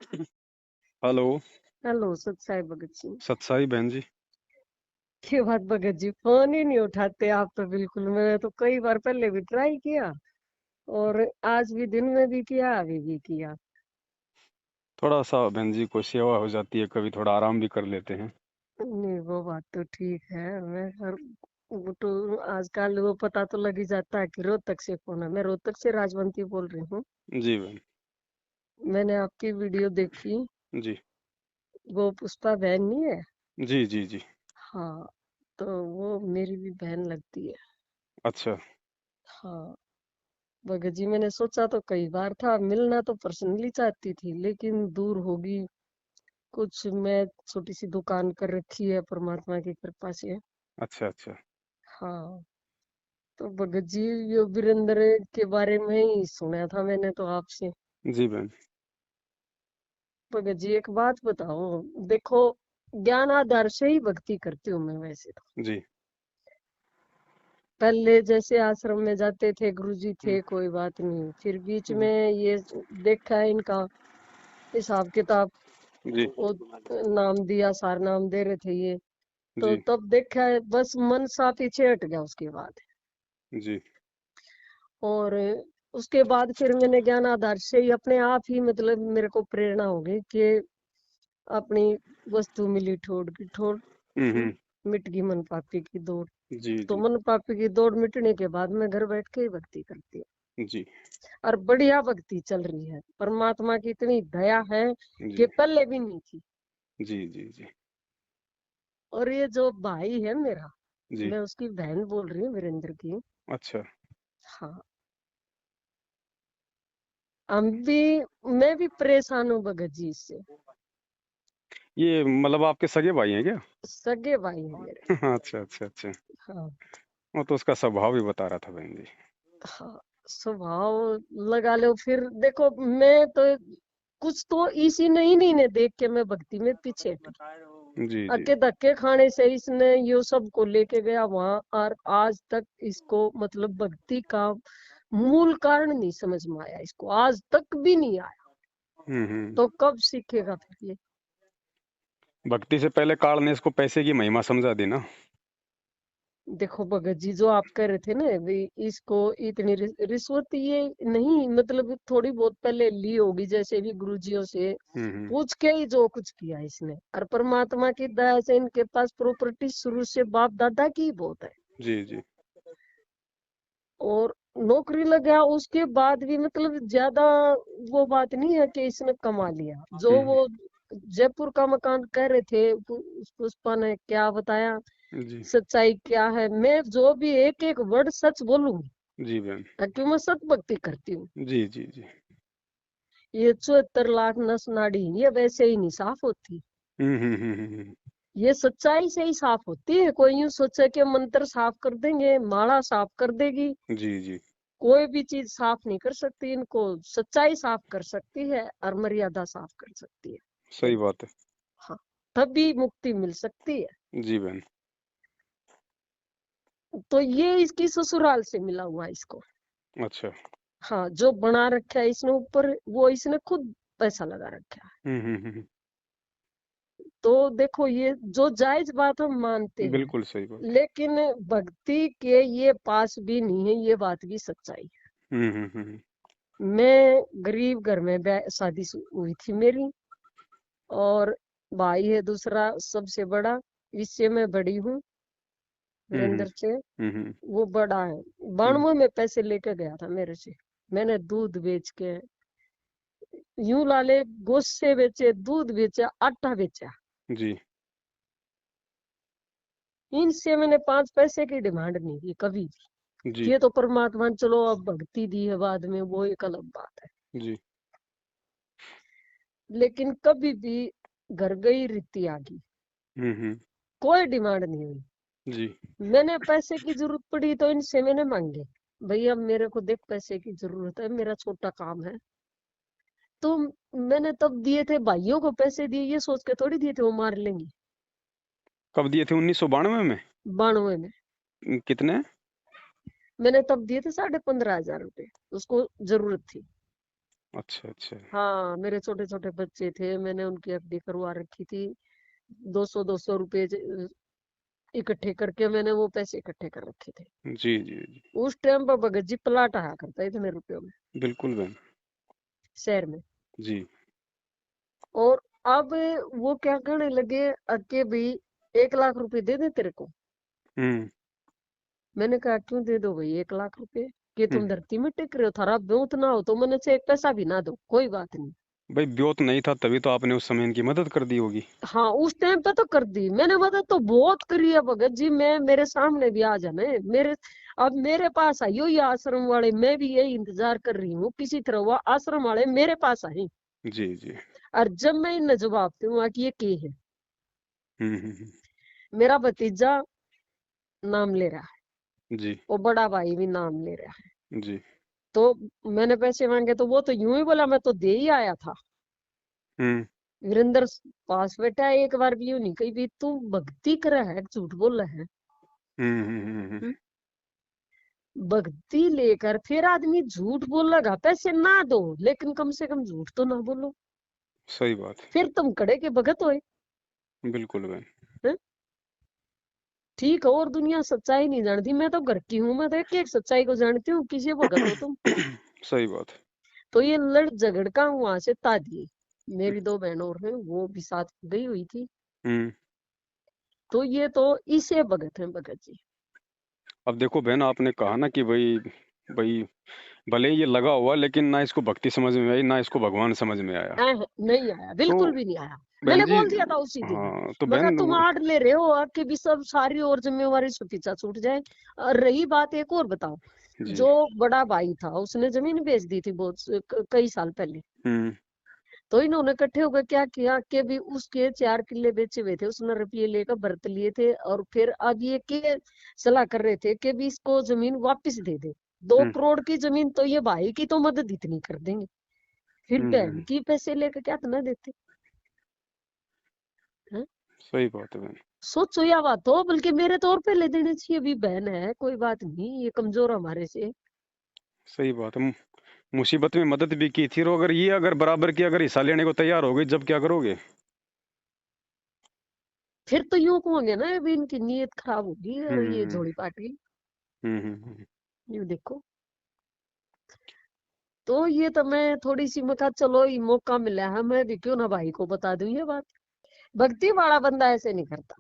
Hello. Hello सत्साई Bhagat ji. सतसाई बहन जी। क्या बात भगत जी, फोन ही नहीं उठाते आप तो बिल्कुल। मैंने तो कई बार पहले भी ट्राई किया और आज भी दिन में भी किया, अभी भी किया। थोड़ा सा बहन जी कोई सेवा हो जाती है, कभी थोड़ा आराम भी कर लेते हैं। नहीं वो बात तो ठीक है। मैं हर वो तो आजकल वो पता तो लग ही जाता है कि रोहतक से फोन है। मैं रोहतक से राजवंती बोल रही हूँ। जी बहन। मैंने आपकी वीडियो देखी। जी वो पुष्पा बहन नहीं है? जी जी जी। हाँ, तो वो मेरी भी बहन लगती है। अच्छा। हाँ भगत जी, मैंने सोचा तो कई बार था, मिलना तो पर्सनली चाहती थी लेकिन दूर होगी कुछ। मैं छोटी सी दुकान कर रखी है परमात्मा की कृपा से। अच्छा अच्छा। हाँ, तो भगत जी ये वीरेंद्र के बारे में ही सुना था मैंने तो आपसे। जी बहन। भगत जी एक बात बताओ, देखो ज्ञान आधार से ही भक्ति करती हूँ मैं वैसे तो। जी। पहले जैसे आश्रम में जाते थे, गुरुजी हम्म, थे, कोई बात नहीं, फिर बीच जी में ये देखा है इनका हिसाब किताब। जी वो नाम दिया, सार नाम दे रहे थे ये, तो जी तब देखा है बस मन सा पीछे हट गया उसके बाद। जी और उसके बाद फिर मैंने ज्ञान आधार से ही अपने आप ही मतलब मेरे को प्रेरणा हो गई कि अपनी वस्तु मिली ठोड़ की ठोड़, हम्म। मिट गई मन पापी की दौड़। जी तो जी मन पापी की दौड़ मिटने के बाद मैं घर बैठ के ही भक्ति करती हूँ। जी और बढ़िया भक्ति चल रही है। परमात्मा की इतनी दया है कि जी पहले भी नहीं थी। जी जी जी और ये जो भाई है मेरा, जी। मैं उसकी बहन बोल रही हूँ, वीरेंद्र की। अच्छा। हाँ, हम भी, मैं भी परेशान हूँ भगत जी इससे। ये मतलब आपके सगे भाई हैं क्या? सगे भाई हैं मेरे। अच्छा अच्छा अच्छा। हाँ वो तो उसका स्वभाव ही बता रहा था बहन जी। हाँ, स्वभाव लगा लो। फिर देखो मैं तो कुछ तो इसी नहीं ने देख के मैं भक्ति में पीछे हटी। जी जी अक्के धक्के खाने से इसने यो सब को लेके गया वहां, और आज तक इसको मतलब भक्ति का मूल कारण नहीं समझ में आया, इसको आज तक भी नहीं आया। हम्म। तो कब सीखेगा फिर ये? भक्ति से पहले काल ने इसको पैसे की महिमा समझा दी ना। देखो भगत जी, जो आप कह रहे थे ना भी इसको इतनी रिश्वत ये नहीं, मतलब थोड़ी बहुत पहले ली होगी, जैसे भी गुरुजियों से हम्म। पूछ के ही जो कुछ किया इसने। और परमात्मा की दया से इनके पास प्रॉपर्टी शुरू से बाप दादा की ही बहुत है। जी जी और नौकरी लग गया उसके बाद भी मतलब ज्यादा वो बात नहीं है कि इसने कमा लिया। जो हम्म। वो जयपुर का मकान कह रहे थे, पुष्पा ने क्या बताया, जी सच्चाई क्या है। मैं जो भी एक एक वर्ड सच बोलूंगी, जी बहन। क्यों मैं सत भक्ति करती हूँ। जी जी जी। ये 74 लाख नस नाड़ी ये वैसे ही नहीं साफ होती। हम्म। ये सच्चाई से ही साफ होती है। कोई यूं सोचे कि मंत्र साफ कर देंगे, माला साफ कर देगी, जी जी। कोई भी चीज साफ नहीं कर सकती इनको। सच्चाई साफ कर सकती है और मर्यादा साफ कर सकती है। सही बात है। हाँ, तभी मुक्ति मिल सकती है। जी बहन। तो ये इसकी ससुराल से मिला हुआ है इसको। अच्छा। हाँ, जो बना रखा है इसने ऊपर, वो इसने खुद पैसा लगा रखा है। हम्म। तो देखो ये जो जायज बात हम मानते हैं, बिल्कुल सही बात। लेकिन भक्ति के ये पास भी नहीं है, ये बात भी सच्चाई है। हम्म। मैं गरीब घर में शादी हुई थी मेरी, और भाई है दूसरा सबसे बड़ा, इससे मैं बड़ी हूँ हम्म वीरेंद्र से। हम्म। वो बड़ा है। 92 में पैसे लेके गया था मेरे से। मैंने दूध बेच के, यूं ला ले, गोश्त बेचे, दूध बेचा, आटा बेचा। जी इनसे मैंने 5 पैसे की डिमांड नहीं की कभी भी। जी ये तो परमात्मा ने चलो अब भक्ति दी है बाद में, वो एक अलग बात है। जी। लेकिन कभी भी घर गई रीति आ गई, हम्म। कोई डिमांड नहीं हुई। जी मैंने पैसे की जरूरत पड़ी तो इनसे मैंने मांगे, भैया मेरे को देख पैसे की जरूरत है, मेरा छोटा काम है। तो मैंने तब दिए थे, भाइयों को पैसे दिए ये सोच के थोड़ी दिए थे वो मार लेंगे। कब दिए थे? 1992 में? 92 में कितने? मैंने तब दिए थे 15,500 रुपए, उसको जरूरत थी। अच्छा अच्छा। हाँ, मेरे छोटे छोटे बच्चे थे, मैंने उनकी एफडी करवा रखी थी। 200 इकट्ठे करके मैंने वो पैसे इकट्ठे कर रखे थे। जी जी जी। उस टाइम पर भगत जी प्लाट आया करता है इतने रुपयों में बिल्कुल बहन। शहर में। जी। और अब वो क्या कहने लगे कि भाई 1 लाख रुपए दे दे तेरे को। हम्म मैंने कहा क्यों दे दो भाई 1 लाख रुपए, कि हम्म। तुम धरती में टिक रहे हो, थारा ब्योत ना हो तो मैंने से एक पैसा भी ना दो, कोई बात नहीं। भाई ब्योत नहीं था तभी तो आपने उस समय इनकी मदद कर दी होगी। हाँ, उस टाइम पे तो कर दी मैंने, मदद तो बहुत करी है भगत जी। मैं मेरे सामने भी आ जाने मेरे, अब मेरे पास आइयो ये आश्रम वाले, मैं भी यही इंतजार कर रही हूँ किसी तरह वो आश्रम वाले मेरे पास आए। जी जी। और जब मैं इन्हें जवाब दूंगा कि ये के है, हम्म। मेरा भतीजा नाम ले रहा है, जी वो बड़ा भाई भी नाम ले रहा है, जी। तो मैंने पैसे मांगे तो वो तो यूं ही बोला मैं तो दे ही आया था। हम्म वीरेंद्र पास बैठा है, एक बार भी यूं नहीं कही भी तू भक्ति कर रहा है झूठ बोल रहा है। हम्म। हम्म? भक्ति लेकर फिर आदमी झूठ बोलेगा, पैसे ना दो लेकिन कम से कम झूठ तो ना बोलो। सही बात फिर तुम कड़े के भगत होए। है। बिल्कुल बहन। हैं? ठीक है, और दुनिया सच्चाई नहीं जानती, मैं तो घर की हूँ, मैं तो एक एक सच्चाई को जानती हूँ, किसी भगत हो तुम। सही बात है। तो ये लड़ झगड़ का वहां से तादिए, मेरी 2 बहन और हैं वो भी साथ गई हुई थी। हम्म। तो ये तो इसे भगत है भगत जी। अब देखो बहन, आपने कहा ना कि भाई भाई भले ही ये लगा हुआ लेकिन ना इसको भक्ति समझ में आई ना इसको भगवान समझ में आया। नहीं आया, तो बिल्कुल भी नहीं आया। बहन मैंने जी, बोल दिया था उसी दिन, हाँ तो मगर बहन तुम आड़ ले रहे हो आपके भी सब सारी और जिम्मेवारी से पीछा छूट जाए। और रही बात एक और बताओ, जी। जो बड़ा भाई था उसने जमीन बेच दी थी बहुत कई साल पहले। हम्म तो इन्होंने इकट्ठे होकर क्या किया कि भी उसके 4 किले बेचे हुए थे, उसने रुपये लेकर बरत लिए थे, और फिर अब ये के सलाह कर रहे थे कि भी इसको जमीन वापस दे दे। दो हम्म करोड़ की जमीन तो ये भाई की तो मदद इतनी कर देंगे, फिर बहन हम्म। की पैसे लेकर क्या तो ना देते हैं? सही बात है बहन। सोचो या बात हो, बल्कि मेरे तौर पे ले देने चाहिए, भी बहन है कोई बात नहीं, ये कमजोर हमारे से। सही बात है। मुसीबत में मदद भी की थी, और अगर ये अगर बराबर की अगर हिस्सा लेने को तैयार हो गई जब क्या करोगे? फिर तो यूं कहोगे ना अभी इनकी नीयत खराब होगी और ये हम्म झोड़ी पाटी। हम्म। यूं देखो, तो ये तो मैं थोड़ी सी मैं कहा चलो ये मौका मिला है, मैं भी क्यों ना भाई को बता दूं ये बात। भक्ति वाला बंदा ऐसे नहीं करता।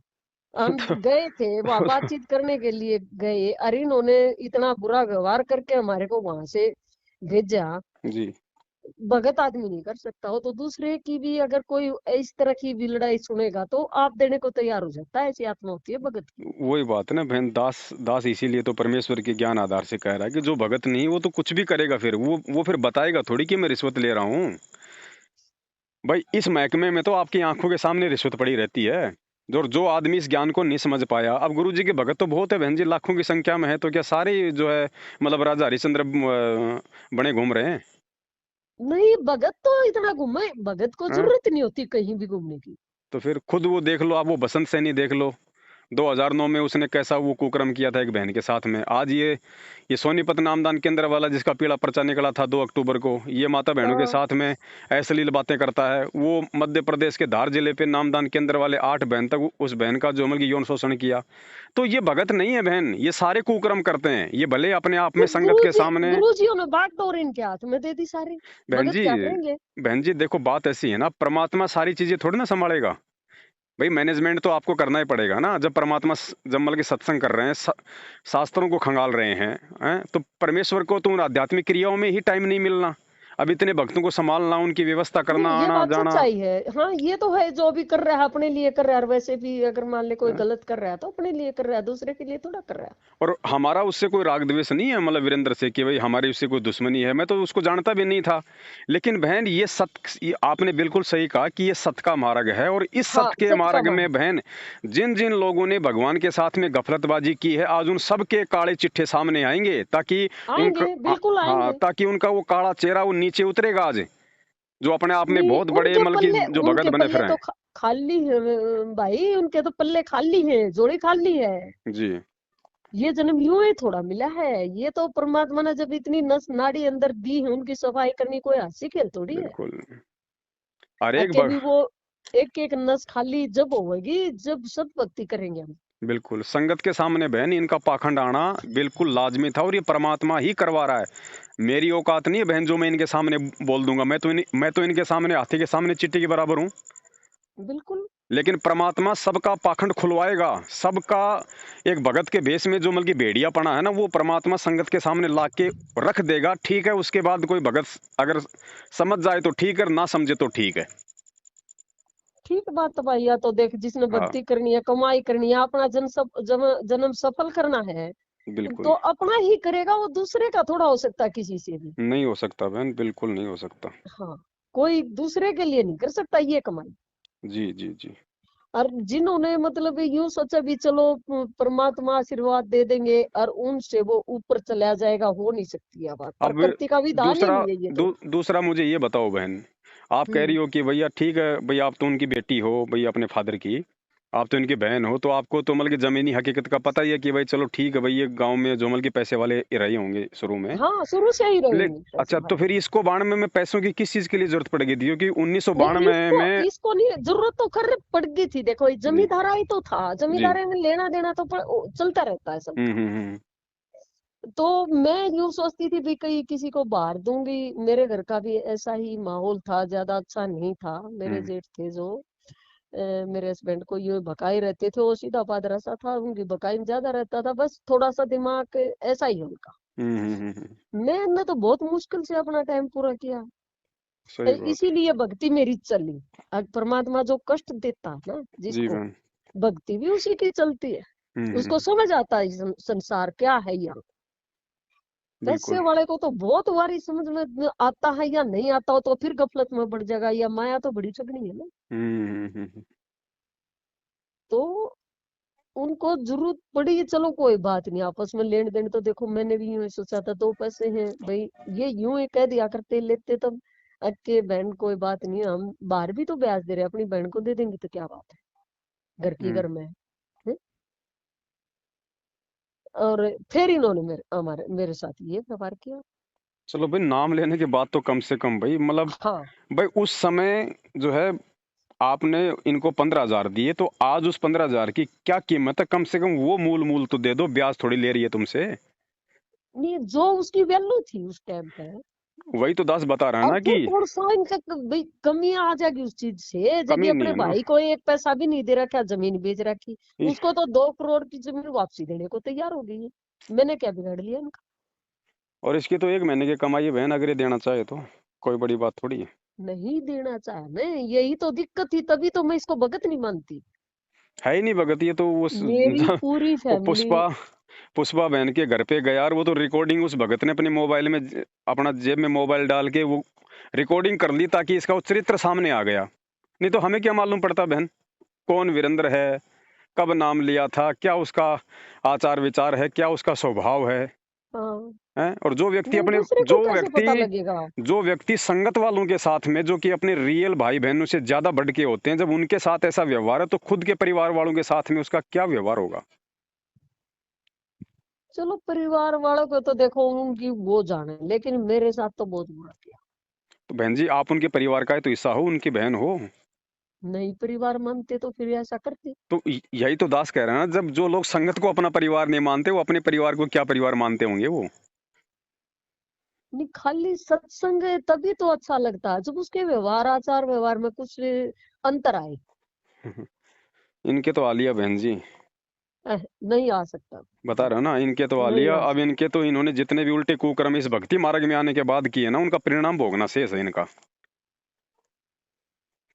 हम तो गए थे वहां बातचीत करने के लिए गए, अरे इन्होंने इतना बुरा व्यवहार करके हमारे को वहां से भेजा। जी। भगत आदमी नहीं कर सकता हो तो दूसरे की भी अगर कोई इस तरह की भी लड़ाई सुनेगा तो आप देने को तैयार हो जाता है, ऐसी आत्मा होती है भगत की। वही बात है ना बहन, दास दास इसीलिए तो परमेश्वर के ज्ञान आधार से कह रहा है कि जो भगत नहीं वो तो कुछ भी करेगा, फिर वो फिर बताएगा थोड़ी कि मैं रिश्वत ले रहा हूँ। भाई इस महकमे में तो आपकी आंखों के सामने रिश्वत पड़ी रहती है। जो आदमी इस ज्ञान को नहीं समझ पाया, अब गुरु जी के भगत तो बहुत है बहन जी, लाखों की संख्या में है, तो क्या सारे जो है मतलब राजा हरिश्चंद्र बने घूम रहे हैं? नहीं, भगत तो इतना घूमे, भगत को हाँ? जरूरत नहीं होती कहीं भी घूमने की। तो फिर खुद वो देख लो, आप वो बसंत सैनी देख लो, 2009 में उसने कैसा वो कुकर्म किया था एक बहन के साथ में। आज ये सोनीपत नामदान केंद्र वाला जिसका पीला पर्चा निकला था 2 अक्टूबर को, ये माता बहनों के हाँ, साथ में अश्लील बातें करता है। वो मध्य प्रदेश के धार जिले पे नामदान केंद्र वाले 8 बहन तक उस बहन का जो की यौन शोषण किया। तो ये भगत नहीं है बहन, ये सारे कुकर्म करते हैं, ये भले अपने आप में तो संगत के सामने। गुरु जी ने बागडोर इनके हाथ में दे दी सारी, बहन भगत जी, क्या करेंगे। बहन जी देखो बात ऐसी है ना, परमात्मा सारी चीजें थोड़ी ना संभालेगा। भाई मैनेजमेंट तो आपको करना ही पड़ेगा ना, जब परमात्मा जब मतलब कि सत्संग कर रहे हैं, शास्त्रों को खंगाल रहे हैं, तो परमेश्वर को तो उन आध्यात्मिक क्रियाओं में ही टाइम नहीं मिलना। अब इतने भक्तों को संभालना, उनकी व्यवस्था करना, नहीं, ये आना बात जाना। सच्चाई है। हाँ, ये तो है, जो भी कर रहा है अपने लिए कर रहा है, और वैसे भी अगर मान ले कोई गलत कर रहा है तो अपने लिए कर रहा है, दूसरे के लिए थोड़ा कर रहा है। और हमारा उससे कोई राग द्वेष नहीं है, मतलब वीरेंद्र से कि भाई हमारी उससे कोई दुश्मनी है, मैं तो उसको जानता भी नहीं था। लेकिन बहन ये आपने बिल्कुल सही कहा कि ये सत्य का मार्ग है, और इस हाँ, सत्य के सच का मार्ग मान में बहन जिन जिन लोगों ने भगवान के साथ में गफलतबाजी की है, आज उन सब के काले चिट्ठे सामने आएंगे, ताकि आएंगे, बिल्कुल हाँ, आएंगे। ताकि उनका वो काला चेहरा वो नीचे उतरेगा आज, जो अपने आप में नहीं, बहुत बड़े मतलब कि जो भगत उनके बने फिर पल्ले तो हैं। खाली है भाई, उनके तो पल्ले खाली है, जोड़ी खाली है। जी। ये जन्म यूं ही थोड़ा मिला है, ये तो परमात्मा ने जब इतनी नस नाड़ी अंदर दी है, उनकी सफाई करनी कोई हंसी खेल थोड़ी है। बिल्कुल। और एक अके भी वो एक एक नस खाली जब होगी जब सब भक्ति करेंगे हम। बिल्कुल संगत के सामने बहन इनका पाखंड आना बिल्कुल लाजमी था, और ये परमात्मा ही करवा रहा है। मेरी औकात नहीं है बहन जो मैं इनके सामने बोल दूंगा। मैं तो इनके सामने, हाथी के सामने चींटी के बराबर हूँ। बिल्कुल। लेकिन परमात्मा सबका पाखंड खुलवाएगा, सबका। एक भगत के भेष में जो मतलब की भेड़िया पना है ना, वो परमात्मा संगत के सामने ला के रख देगा। ठीक है, उसके बाद कोई भगत अगर समझ जाए तो ठीक है, ना समझे तो ठीक है। ठीक बात तो भाई, या तो देख जिसने हाँ भक्ति करनी है, कमाई करनी है, अपना जन्म सफल करना है, तो बिल्कुल। अपना ही करेगा, वो दूसरे का थोड़ा हो सकता किसी से भी। नहीं हो सकता बहन, बिल्कुल नहीं हो सकता। हाँ, कोई दूसरे के लिए नहीं कर सकता ये कमाई। जी जी जी। और जिन्होंने मतलब यूं सोचा भी चलो परमात्मा आशीर्वाद दे देंगे और उनसे वो ऊपर चला जाएगा, हो नहीं सकती है बात, अब प्रकृति का विधान ही दूसरा नहीं है ये तो। दूसरा मुझे ये बताओ बहन, आप कह रही हम्म। हो कि भैया ठीक है, भैया आप तो उनकी बेटी हो, भैया अपने फादर की, आप तो इनकी बहन हो, तो आपको तो मतलब की जमीनी हकीकत का पता ही है कि भाई चलो ठीक है भाई, ये गांव में जो मतलब की पैसे वाले रहे होंगे शुरू में। हाँ, शुरू से ही ले रहेंगे पैसे अच्छा, तो वाले। फिर इसको 92 में पैसों की किस चीज के लिए जरूरत पड़ेगी थी? क्योंकि नहीं, 1992 इसको में। इसको नहीं जरूरत, तो खर पड़ गई थी। देखो ये जी जमींदारा ही तो था, जी। जमींदारे में लेना देना तो चलता रहता है सबका। हम्म। तो मैं यूं सोचती थी भी कहीं किसी को बाहर दूंगी। मेरे घर का भी ऐसा ही माहौल था, ज्यादा अच्छा नहीं था। मेरे हम्म जेठ थे जो मेरे हस्बैंड को ये भगाए रहते थे, वो सीधा पादरा सा था, उनकी भगाई में ज्यादा रहता था, बस थोड़ा सा दिमाग ऐसा ही है उनका। हम्म। मैंने तो बहुत मुश्किल से अपना टाइम पूरा किया। सही बात। इसीलिए भक्ति मेरी चली। अब परमात्मा जो कष्ट देता है ना जी जिसको, बहन। भक्ति भी उसी की चलती है। उसको हम्म। समझ आता है संसार क्या है यहाँ। पैसे बिल्कुल। वाले को तो बहुत बारी समझ में आता है, या नहीं आता हो तो फिर गफलत में पड़ जाएगा, या माया तो बड़ी चगनी है ना। हम्म। तो उनको जरूरत पड़ी, चलो कोई बात नहीं, आपस में लेन देन तो देखो मैंने भी यूं ही सोचा था, दो पैसे हैं भाई, ये यूं ही कह दिया करते लेते तब अक्के बहन कोई बात नहीं, हम बाहर भी तो ब्याज दे रहे हैं, अपनी बहन को दे देंगे तो क्या बात है, घर की हम्म। घर में है? और फिर इन्होंने मेरे साथ ये व्यवहार किया। चलो भाई, नाम लेने के बाद तो कम से कम भाई मतलब, हाँ। भाई उस समय जो है आपने इनको 15,000 दिए, तो आज उस 15,000 की क्या कीमत है? कम से कम वो मूल मूल तो दे दो, ब्याज थोड़ी ले रही है तुमसे। नहीं, जो उसकी वैल्यू थी उस टाइम पे। वही तो दास बता रहा है और ना फिर कि कौन सा इनका भाई कमियां आ जाएगी उस चीज से, जब ये कमी नहीं अपने है ना। भाई को एक पैसा भी नहीं दे रखा, जमीन बेच रखी, इ- उसको तो 2 करोड़ की जमीन वापसी देने को तैयार हो गई है। मैंने क्या बिगाड़ लिया इनका? और इसकी तो एक महीने की कमाई है बहन, अगर ये देना चाहे तो कोई बड़ी बात थोड़ी है। नहीं देना चाहे मैं, यही तो दिक्कत थी, तभी तो मैं इसको भगत नहीं मानती। है ही नहीं भगत, ये तो उस मेरी पूरी वो फैमिली। पुष्पा पुष्पा बहन के घर पे गया, और वो तो रिकॉर्डिंग उस भगत ने अपने मोबाइल में अपना जेब में मोबाइल डाल के वो रिकॉर्डिंग कर ली, ताकि इसका वो चरित्र सामने आ गया। नहीं तो हमें क्या मालूम पड़ता बहन, कौन वीरेंद्र है, कब नाम लिया था, क्या उसका आचार विचार है, क्या उसका स्वभाव है। हाँ। हैं? और जो व्यक्ति नहीं, अपने दूसरे को कैसे पता लगेगा? जो व्यक्ति संगत वालों के साथ में, जो कि अपने रियल भाई बहनों से ज्यादा बढ़ के होते हैं, जब उनके साथ ऐसा व्यवहार है, तो खुद के परिवार वालों के साथ में उसका क्या व्यवहार होगा? चलो परिवार वालों को तो देखो उनकी वो जाने, लेकिन मेरे साथ तो बहुत बुरा किया। तो बहन जी, आप उनके परिवार का ही तो हिस्सा हो, उनकी बहन हो। नहीं परिवार मानते तो फिर ऐसा करते। तो यही तो दास कह रहे हैं ना, जब जो लोग संगत को अपना परिवार नहीं मानते, वो अपने परिवार को क्या परिवार मानते होंगे वो। नहीं, खाली सत्संग है तभी तो अच्छा लगता है, जब उसके व्यवहार आचार व्यवहार में कुछ अंतर आए। इनके तो आलिया बहन जी, नहीं आ सकता। बता रहे हो ना, इनके तो नहीं आलिया। आ अब सकता। इनके तो इन्होंने जितने भी उल्टे कुकर्म इस भक्ति मार्ग में आने के बाद किए ना, उनका परिणाम भोगना शेष है इनका।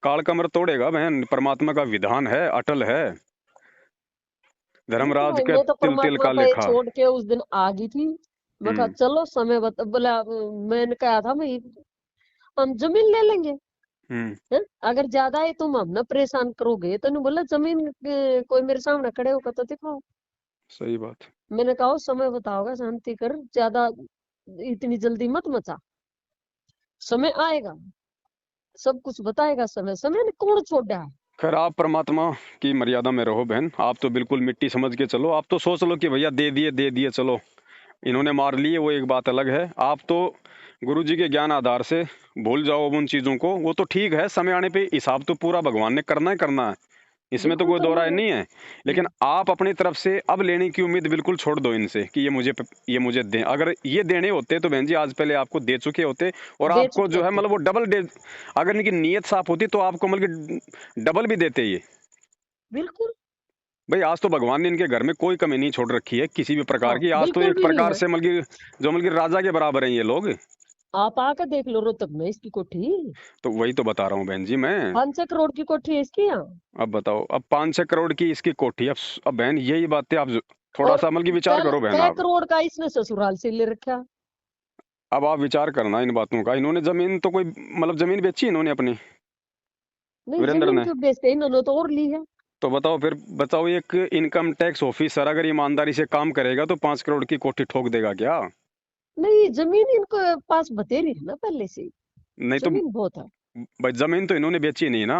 काल कमर तोड़ेगा बहन, परमात्मा का विधान है, अटल है। नहीं तो धर्मराज भाई, के मैं तो तिल तिल परमात्मा का पे लेखा। छोड़ के उस दिन आ गई थी। मैं कहा हम्म चलो समय बता, बोला मैंने कहा था मैं हम जमीन ले लेंगे। हम्म। है? अगर ज्यादा है तुम हम ना परेशान करोगे, तो नहीं बोला जमीन कोई मेरे सामने खड़े होकर तो दिखाओ। सही बात। मैंने कहा समय बताओगा, शांति कर, ज्यादा इतनी जल्दी मत मचा, समय आएगा, सब कुछ बताएगा समय, समय ने कौन छोड़ा है? खैर आप परमात्मा की मर्यादा में रहो बहन, आप तो बिल्कुल मिट्टी समझ के चलो। आप तो सोच लो कि भैया दे दिए चलो, इन्होंने मार लिए, वो एक बात अलग है। आप तो गुरु जी के ज्ञान आधार से भूल जाओ अब उन चीज़ों को। वो तो ठीक है, समय आने पे हिसाब तो पूरा भगवान ने करना है, इसमें तो बिल्कुल कोई दो करना राय है। नहीं है। लेकिन आप अपनी तरफ से अब लेने की उम्मीद बिल्कुल छोड़ दो इनसे कि ये मुझे दें। अगर ये देने होते तो बहन जी आज पहले आपको दे चुके होते, और दे आपको चुके जो है होते। मतलब वो डबल दे। अगर इनकी नीयत साफ होती तो आपको मतलब कि डबल भी देते ये। बिल्कुल। भाई आज तो भगवान ने इनके घर में कोई कमी नहीं छोड़ रखी है किसी भी प्रकार हाँ, की। आज तो बिल्कुल एक भी नहीं प्रकार है। से मतलब कि जो मतलब कि राजा के बराबर हैं ये लोग। आप आकर देख लो रोहतक में इसकी कोठी। तो वही तो बता रहा हूँ बहन जी मैं। 5-6 करोड़ की कोठी है इसकी यहाँ। अब बताओ, अब 5-6 करोड़ की इसकी कोठी। अब बहन यही बातें आप थोड़ा और सा मतलब कि विचार करो बहन कै आप। करोड़ का इसने ससुराल से ले रखा। अब आप विचार करना इन बातों का। इन्होंने जमीन तो कोई मतलब जमीन बेची इन्होंने अपनी, नहीं, वीरेंद्र जमीन ने। क्यों बेचते, इन्होंने तो और ली है। तो बताओ फिर, बताओ एक इनकम टैक्स ऑफिसर अगर ईमानदारी से काम करेगा तो 5 करोड़ की कोठी ठोक देगा क्या? नहीं, जमीन इनको पास बतेरी है ना पहले से ही। नहीं तो जमीन बहुत है। भाई जमीन तो इन्होंने बेची नहीं ना।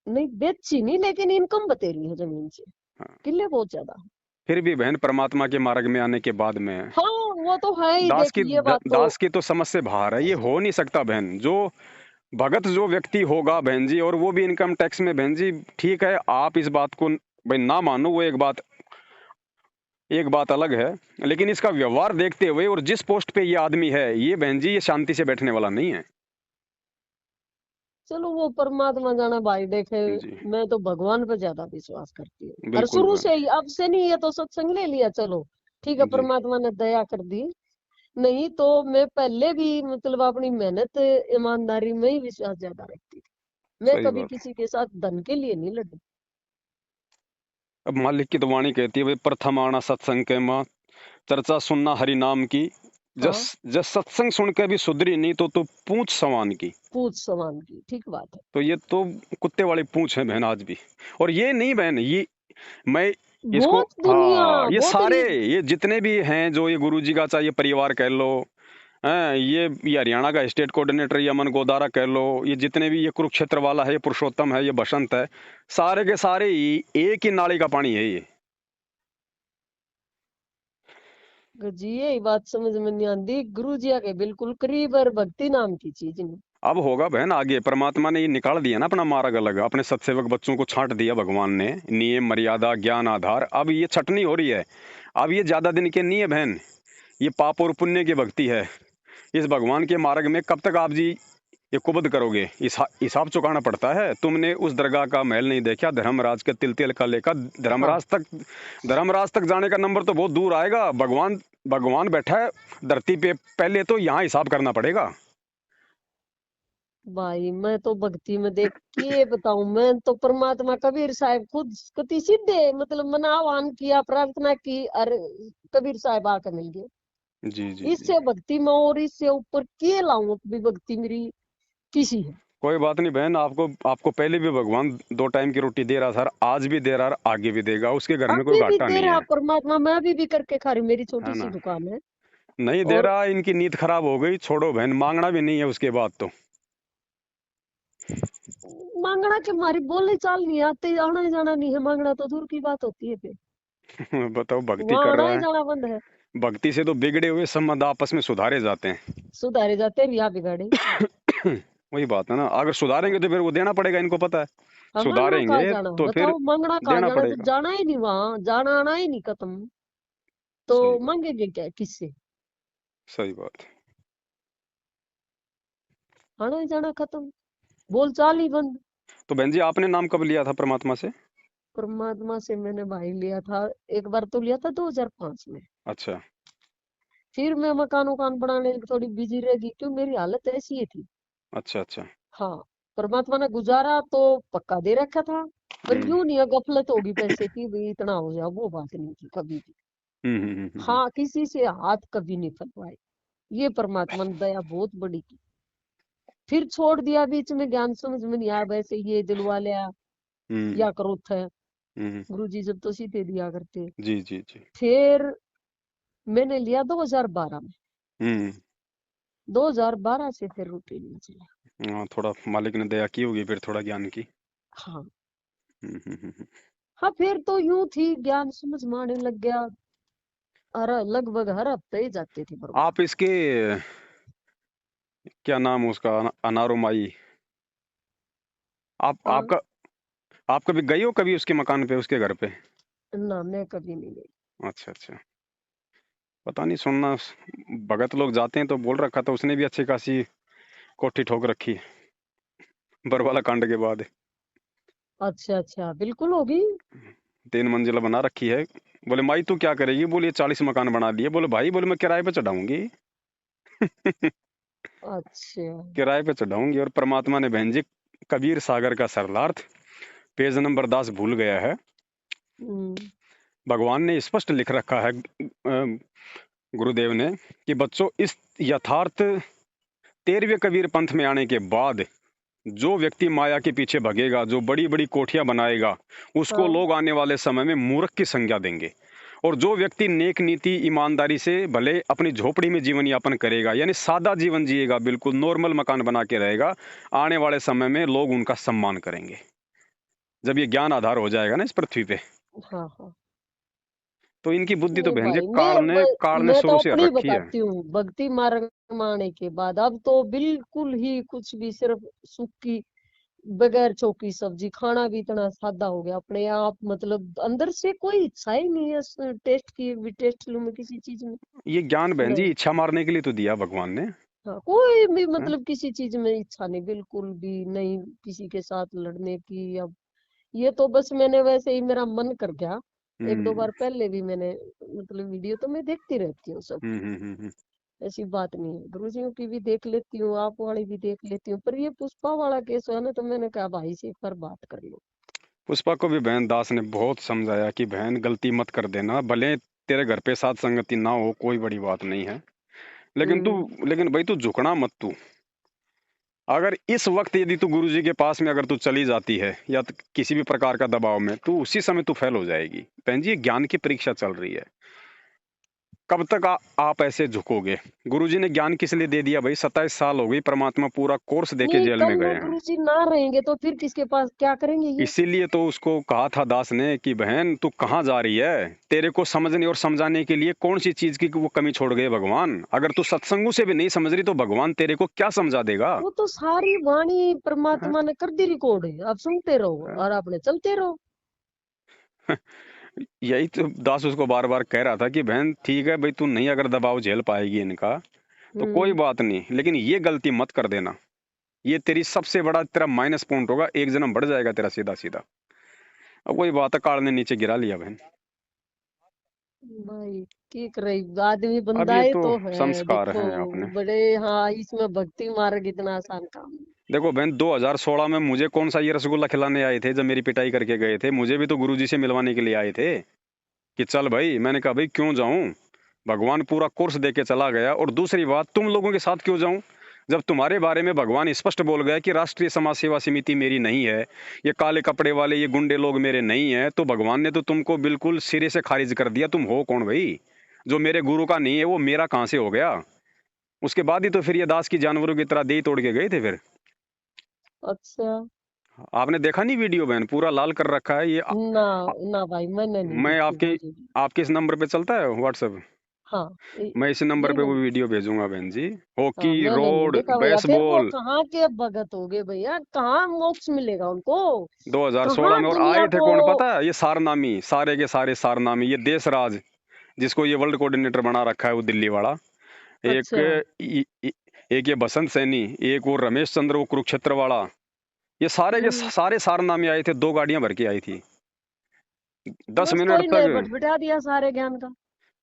नहीं बेची नहीं, लेकिन इनकम बतेरी है जमीन से। हाँ। किले बहुत ज्यादा है। फिर भी बहन परमात्मा के मार्ग में आने के बाद में हाँ, वो तो है ही, दास देख की ये बात तो। दास की तो समझ से बाहर है, ये हो नहीं सकता बहन। जो भगत जो व्यक्ति होगा बहन जी, और वो भी इनकम टैक्स में बहन जी, ठीक है आप इस बात को भाई ना मानो, वो एक बात अलग है। लेकिन इसका व्यवहार देखते हुए और जिस पोस्ट पे ये आदमी है, ये बहन जी ये शांति से बैठने वाला नहीं है। चलो वो परमात्मा जाना भाई, देखे। जी मैं तो भगवान पे ज्यादा विश्वास करती हूँ, और बिल्कुल शुरू बहन। से ही, अब से नहीं, ये तो सत्संग ले लिया चलो ठीक है, जी परमात्मा ने दया कर दी। नहीं तो मैं पहले भी मतलब अपनी मेहनत ईमानदारी में ही विश्वास ज्यादा रखती थी। मैं सही कभी बात। किसी के साथ धन के लिए नहीं लड़ी। अब मालिक की तो वाणी कहती है भाई, प्रथम आना सत्संग के माँ, चर्चा सुनना हरि नाम की। जस हाँ, जस सत्संग सुन के भी सुधरी नहीं तो पूछ सवान की। पूछ समान की, ठीक बात है। तो ये तो कुत्ते वाली पूछ है बहन आज भी। और ये नहीं बहन, ये मैं इसको, बहुत दुनिया, हाँ ये बहुत सारे, ये जितने भी हैं जो ये गुरुजी का चाहे परिवार कह लो, हैं ये हरियाणा का स्टेट कोऑर्डिनेटर यमन गोदारा कह लो, ये जितने भी, ये कुरुक्षेत्र वाला है, ये पुरुषोत्तम है, ये बसंत है, सारे के सारे ही एक ही नाली का पानी है ये। जी यही बात समझ में नहीं आती। गुरु जी के बिल्कुल करीब, और भक्ति नाम की चीज नहीं। अब होगा बहन आगे, परमात्मा ने ये निकाल दिया ना अपना मार्ग अलग, अपने सत्सेवक बच्चों को छांट दिया भगवान ने, नियम मर्यादा ज्ञान आधार। अब ये छटनी हो रही है। अब ये ज्यादा दिन के नहीं है बहन, ये पाप और पुण्य की भक्ति है। इस भगवान के मार्ग में कब तक आप जी ये कुबद करोगे? हिसाब चुकाना पड़ता है। तुमने उस दरगाह का महल नहीं देखा, धर्मराज के तिल तिल का लेकर हाँ, धर्मराज तक जाने का नंबर तो बहुत दूर आएगा। भगवान बैठा है धरती पे, पहले तो यहाँ हिसाब करना पड़ेगा। भाई मैं तो भक्ति में देख के बताऊं, मैं तो परमात्मा कबीर साहब खुद कति सीधे मतलब मना आह्वान किया, प्रार्थना की, और कबीर साहब आकर मिल गए। जी जी जी। इससे भक्ति में और इससे ऊपर के लाऊं भी भक्ति मेरी किसी है। कोई बात नहीं बहन, आपको आपको पहले भी भगवान 2 टाइम की रोटी दे रहा था, आज भी दे रहा है, आगे भी देगा। उसके घर में कोई अभी भी घाटा दे नहीं रहा है। परमात्मा, मैं अभी भी करके खा रही हूँ, मेरी है छोटी सी ना? दुकान है। नहीं दे और रहा, इनकी नीयत खराब हो गई, छोड़ो बहन, मांगना भी नहीं है उसके बाद तो। मांगना के मारी बोलने चाल नहीं आते, आना जाना नहीं है, मांगना तो दूर की बात होती है फिर। बताओ, भक्ति वहां कर आना रहा ही है। जाना बंद है। भक्ति से तो बिगड़े हुए संबंध आपस में सुधारे जाते हैं। सुधारे जाते हैं, यहाँ बिगाड़े। वही बात है ना, अगर सुधारेंगे तो फिर वो देना पड़ेगा, इनको पता है। अब मांगना कहाँ सुधारेंगे जाना, तो फिर बताओ मांगना कहाँ देना जाना, जब पड़ेगा। जाना ही नहीं, वहां जाना आना ही नहीं खत्म, तो सही बात। मांगेंगे क्या किससे? सही बात। आना ही जाना खत्म, बोल चाल ही बंद। तो बहन जी आपने नाम कब लिया था परमात्मा से? परमात्मा से मैंने भाई लिया था, एक बार तो लिया था 2005 में। अच्छा फिर मैं मकान उकान बनाने में थोड़ी बिजी रह गई, क्यों मेरी हालत ऐसी ही थी। अच्छा अच्छा। हाँ, परमात्मा ने गुजारा तो पक्का दे रखा था, पर हम्म यूं नहीं है, गफलत होगी पैसे की भी इतना हो जाए, वो बात नहीं थी कभी भी। हम्म। हाँ, किसी से हाथ कभी नहीं फैलवाए, ये परमात्मा ने दया बहुत बड़ी की। फिर छोड़ दिया बीच में, ज्ञान समझ में नहीं आया, वैसे ये दिलवा लिया हम्म या करो थे। हम्म। गुरु जी जब तो सीधे दिया करते। जी जी जी। फिर मैंने लिया 2012 में। हम्म। 2012 से फिर रूटीन में चला। हाँ थोड़ा मालिक ने दया की होगी फिर, थोड़ा ज्ञान की। हाँ, हम्म। हाँ फिर तो यूं थी, ज्ञान समझ में आने लग गया। हर लगभग हर हफ्ते ही जाती थी आप भरवाने। इसके क्या नाम है उसका, अनारोमाई, आप हाँ। आपका आप कभी गई हो कभी उसके मकान पे, उसके घर पे? ना मैं कभी नहीं गई। अच्छा अच्छा। पता नहीं, सुनना भगत लोग जाते हैं तो बोल रखा था उसने भी अच्छी खासी कोठी ठोक रखी है बरवाला कांड के बाद। अच्छा अच्छा, बिल्कुल होगी। 3 मंजिला बना रखी है। बोले माई तू क्या करेगी? बोले 40 मकान बना लिए। बोले भाई, बोले मैं किराए पे चढ़ाऊंगी अच्छा। किराए पे चढ़ाऊंगी। और परमात्मा ने बहन जी कबीर सागर का सरलार्थ पेज नंबर 10 भूल गया है। हम्म। भगवान ने स्पष्ट लिख रखा है, गुरुदेव ने, कि बच्चों इस यथार्थ 13वें कबीर पंथ में आने के बाद जो व्यक्ति माया के पीछे भगेगा, जो बड़ी बड़ी कोठियां बनाएगा, उसको हाँ। लोग आने वाले समय में मूर्ख की संज्ञा देंगे। और जो व्यक्ति नेक नीति ईमानदारी से भले अपनी झोपड़ी में जीवन यापन करेगा, यानी सादा जीवन जिएगा, बिल्कुल नॉर्मल मकान बना के रहेगा, आने वाले समय में लोग उनका सम्मान करेंगे, जब ये ज्ञान आधार हो जाएगा ना इस पृथ्वी पे। हाँ हाँ। तो इनकी बुद्धि तो नहीं बहन जी भाई, काल ने मैं तो शुरू से अपनी रखी है। बताती हूँ, भक्ति मार्ग में आने के बाद अब तो बिल्कुल ही कुछ भी, सिर्फ सूखी, बगैर चौकी सब्जी खाना भी इतना सादा हो गया अपने आप, मतलब अंदर से कोई इच्छा ही नहीं है टेस्ट की, भी टेस्ट लूं मैं किसी चीज में। ये ज्ञान बहन जी नहीं। इच्छा मारने के लिए तो दिया भगवान ने। हाँ, कोई भी हैं? मतलब किसी चीज में इच्छा नहीं, बिल्कुल भी नहीं, किसी के साथ लड़ने की। अब ये तो बस मैंने वैसे ही मेरा मन कर गया। एक दो हम्म बार पहले भी मैंने, मतलब वीडियो तो मैं देखती रहती हूँ हम्म सबकी, हम्म हम्म, हम्म। ऐसी बात नहीं है, गुरुजियों की भी देख लेती हूँ, आप वाली भी देख लेती हूँ, पर ये पुष्पा वाला केस हुआ ना, तो मैंने कहा भाई से एक बार बात कर लो। पुष्पा को भी बहन दास ने बहुत समझाया कि बहन गलती मत कर देना, भले तेरे घर पे साथ संगति ना हो, कोई बड़ी बात नहीं है, हम्म। लेकिन भाई तू झुकना मत तू। अगर इस वक्त यदि तू गुरुजी के पास में अगर तू चली जाती है या किसी भी प्रकार का दबाव में, तू उसी समय तू फेल हो जाएगी। बहन जी ये ज्ञान की परीक्षा चल रही है। कब तक आप ऐसे झुकोगे? गुरुजी ने ज्ञान किस लिए दे दिया भाई? 27 साल हो गई, परमात्मा पूरा कोर्स देके नहीं, जेल कल में गए वो हैं। गुरुजी ना रहेंगे तो फिर किसके पास क्या करेंगे ये? इसीलिए तो उसको कहा था दास ने कि बहन तू कहाँ जा रही है? तेरे को समझने और समझाने के लिए कौन सी चीज की वो कमी छोड़ गए भगवान? अगर तू सत्संगों से भी नहीं समझ रही तो भगवान तेरे को क्या समझा देगा? वो तो सारी वाणी हाँ? परमात्मा ने कर दी रिकॉर्ड है, आप सुनते रहो हाँ? और आपने चलते रहो। यही तो दास उसको बार बार कह रहा था कि बहन ठीक है भाई, तू नहीं अगर दबाव झेल पाएगी इनका तो कोई हम्म। बात नहीं, लेकिन ये गलती मत कर देना। ये तेरी सबसे बड़ा तेरा माइनस पॉइंट होगा, एक जन्म बढ़ जाएगा तेरा सीधा सीधा। अब वही बात है, काल ने नीचे गिरा लिया बहन। भाई की रही, आदमी अब बंदा ये ही तो तो है संस्कार देखो, हैं अपने। बड़े। हाँ, इसमें भक्ति मार्ग इतना आसान काम नहीं। देखो बहन 2016 में मुझे कौन सा ये रसगुल्ला खिलाने आए थे? जब मेरी पिटाई करके गए थे, मुझे भी तो गुरुजी से मिलवाने के लिए आए थे कि चल भाई। मैंने कहा भाई क्यों जाऊं, भगवान पूरा कोर्स दे के चला गया। और दूसरी बात, तुम लोगों के साथ क्यों जाऊं जब तुम्हारे बारे में भगवान स्पष्ट बोल गया कि राष्ट्रीय समाज सेवा समिति मेरी नहीं है, ये काले कपड़े वाले ये गुंडे लोग मेरे नहीं है। तो भगवान ने तो तुमको बिल्कुल सिरे से खारिज कर दिया। तुम हो कौन भाई? जो मेरे गुरु का नहीं है वो मेरा कहां से हो गया? उसके बाद ही तो फिर ये दास की जानवरों की तरह दे तोड़ के गए थे फिर। अच्छा। आपने देखा नहीं वीडियो? बहन पूरा लाल कर रखा है ये ना ना भाई, मैंने नहीं मैं देखी वो आपके वीडियो। आपके इस नंबर पे चलता है व्हाट्सएप? हाँ। मैं इसी नंबर नहीं पे वो नहीं। वीडियो भेजूंगा बहन जी। हॉकी, हाँ, मैंने नहीं रोड, देखा भैया, फिर वो बेसबॉल। कहाँ के भगत हो गए भैया, कहाँ मोक्ष मिलेगा उनको? 2016 कहाँ में। और दुनिया आए थे को। कौन पता है? ये सारनामी, सारे के सारे सारनामी, ये देशराज जिसको ये वर्ल्ड कोऑर्डिनेटर बना रखा है वो दिल्ली वाला। एक अच्छा। एक ये बसंत सैनी, एक वो रमेश चंद्र वो कुरुक्षेत्र वाला। ये सारे के हम्म। सारे सारनामी आए थे, 2 गाड़ियां भर के आई थी। दस बस तो मिनट इन्हें तक बटबिटा दिया सारे ज्ञान का।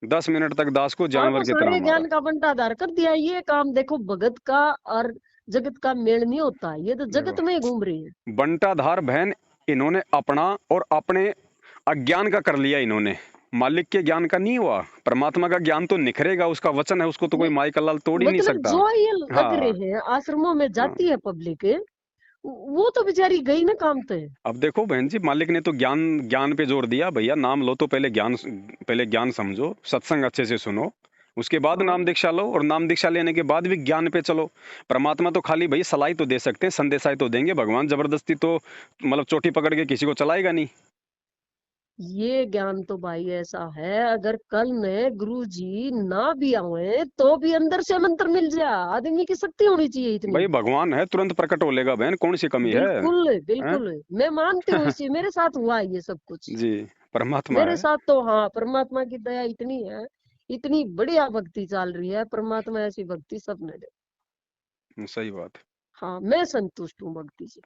10 मिनट तक दास को हाँ, तो जानवर की तरह सारे मारा। ज्ञान का बंटाधार कर दिया। ये काम देखो, भगत का और जगत का मेल नहीं होता, ये तो देखो जगत में ही घूम रही है। बंटाधार बहन इन्होंने अपना और अपने अज्ञान का कर लिया इन्होंने। मालिक के ज्ञान का नहीं हुआ। परमात्मा का ज्ञान तो निखरेगा, उसका वचन है, उसको तो कोई नहीं, माई का लाल तोड़ ही नहीं मतलब सकता। जो ये लग हाँ रहे हैं आश्रमों में हाँ। जाती है पब्लिक, वो तो बेचारी गई ना काम पे। अब देखो बहन जी, मालिक ने तो ज्ञान ज्ञान पे जोर दिया। भैया नाम लो तो पहले ज्ञान समझो, सत्संग अच्छे से सुनो, उसके बाद हाँ नाम दीक्षा लो, और नाम दीक्षा लेने के बाद भी ज्ञान पे चलो। परमात्मा तो खाली भाई सलाह तो दे सकते हैं, संदेशा तो देंगे, भगवान जबरदस्ती तो मतलब चोटी पकड़ के किसी को चलाएगा नहीं। ये ज्ञान तो भाई ऐसा है, अगर कल में गुरु जी ना भी आए तो भी अंदर से मंत्र मिल जाए, आदमी की शक्ति होनी चाहिए इतनी। भाई भगवान है, तुरंत प्रकट हो लेगा बहन, कौन सी कमी है? बिल्कुल हैं? बिल्कुल, मैं मानती हूँ इसी, मेरे साथ हुआ है ये सब कुछ। जी, परमात्मा मेरे है। साथ तो हाँ, परमात्मा की दया इतनी है, इतनी बढ़िया भक्ति चल रही है, परमात्मा ऐसी भक्ति सबने दे। सही बात है। हाँ, मैं संतुष्ट हूँ भक्ति से।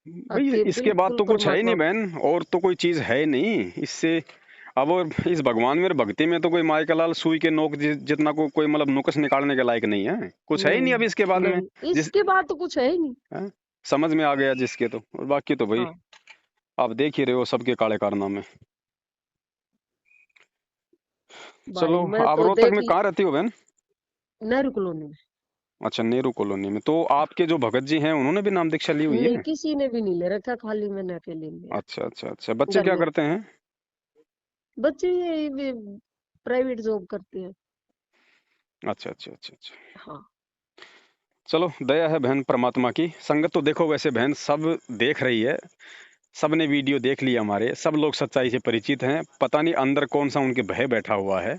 भाई आके इसके बाद बिल्कुल तो कुछ है ही नहीं परमात्मा। बहन, और तो कोई चीज है ही नहीं इससे। अब और इस भगवान में भक्ति में तो कोई माई का लाल सुई के नोक जितना को कोई मतलब नुक्स निकालने के लायक नहीं है, कुछ है ही नहीं नहीं अब इसके बाद में। नहीं, जिस इसके बाद तो कुछ है ही नहीं। हैं? समझ में आ गया जिसके तो, और बाकी तो भाई हाँ आप देख ही रहे हो सबके काले कारनामे। चलो, भाई, मैं आप तो रोहतक देख में कहाँ रहती हो बहन? नेहरू कॉलोनी में। अच्छा, नेहरू कॉलोनी में। तो आपके जो भगत जी हैं उन्होंने भी नाम दीक्षा ली हुई नहीं, है? किसी ने भी नहीं ले रखा, खाली मैंने अकेले लिया अच्छा अच्छा अच्छा, बच्चे घर क्या में। करते हैं? बच्चे ये प्राइवेट जॉब करते हैं। अच्छा अच्छा अच्छा अच्छा। हाँ चलो, दया है बहन परमात्मा की। संगत तो देखो वैसे बहन सब देख रही है, सबने वीडियो देख लिया, हमारे सब लोग सच्चाई से परिचित हैं। पता नहीं अंदर कौन सा उनके भय बैठा हुआ है,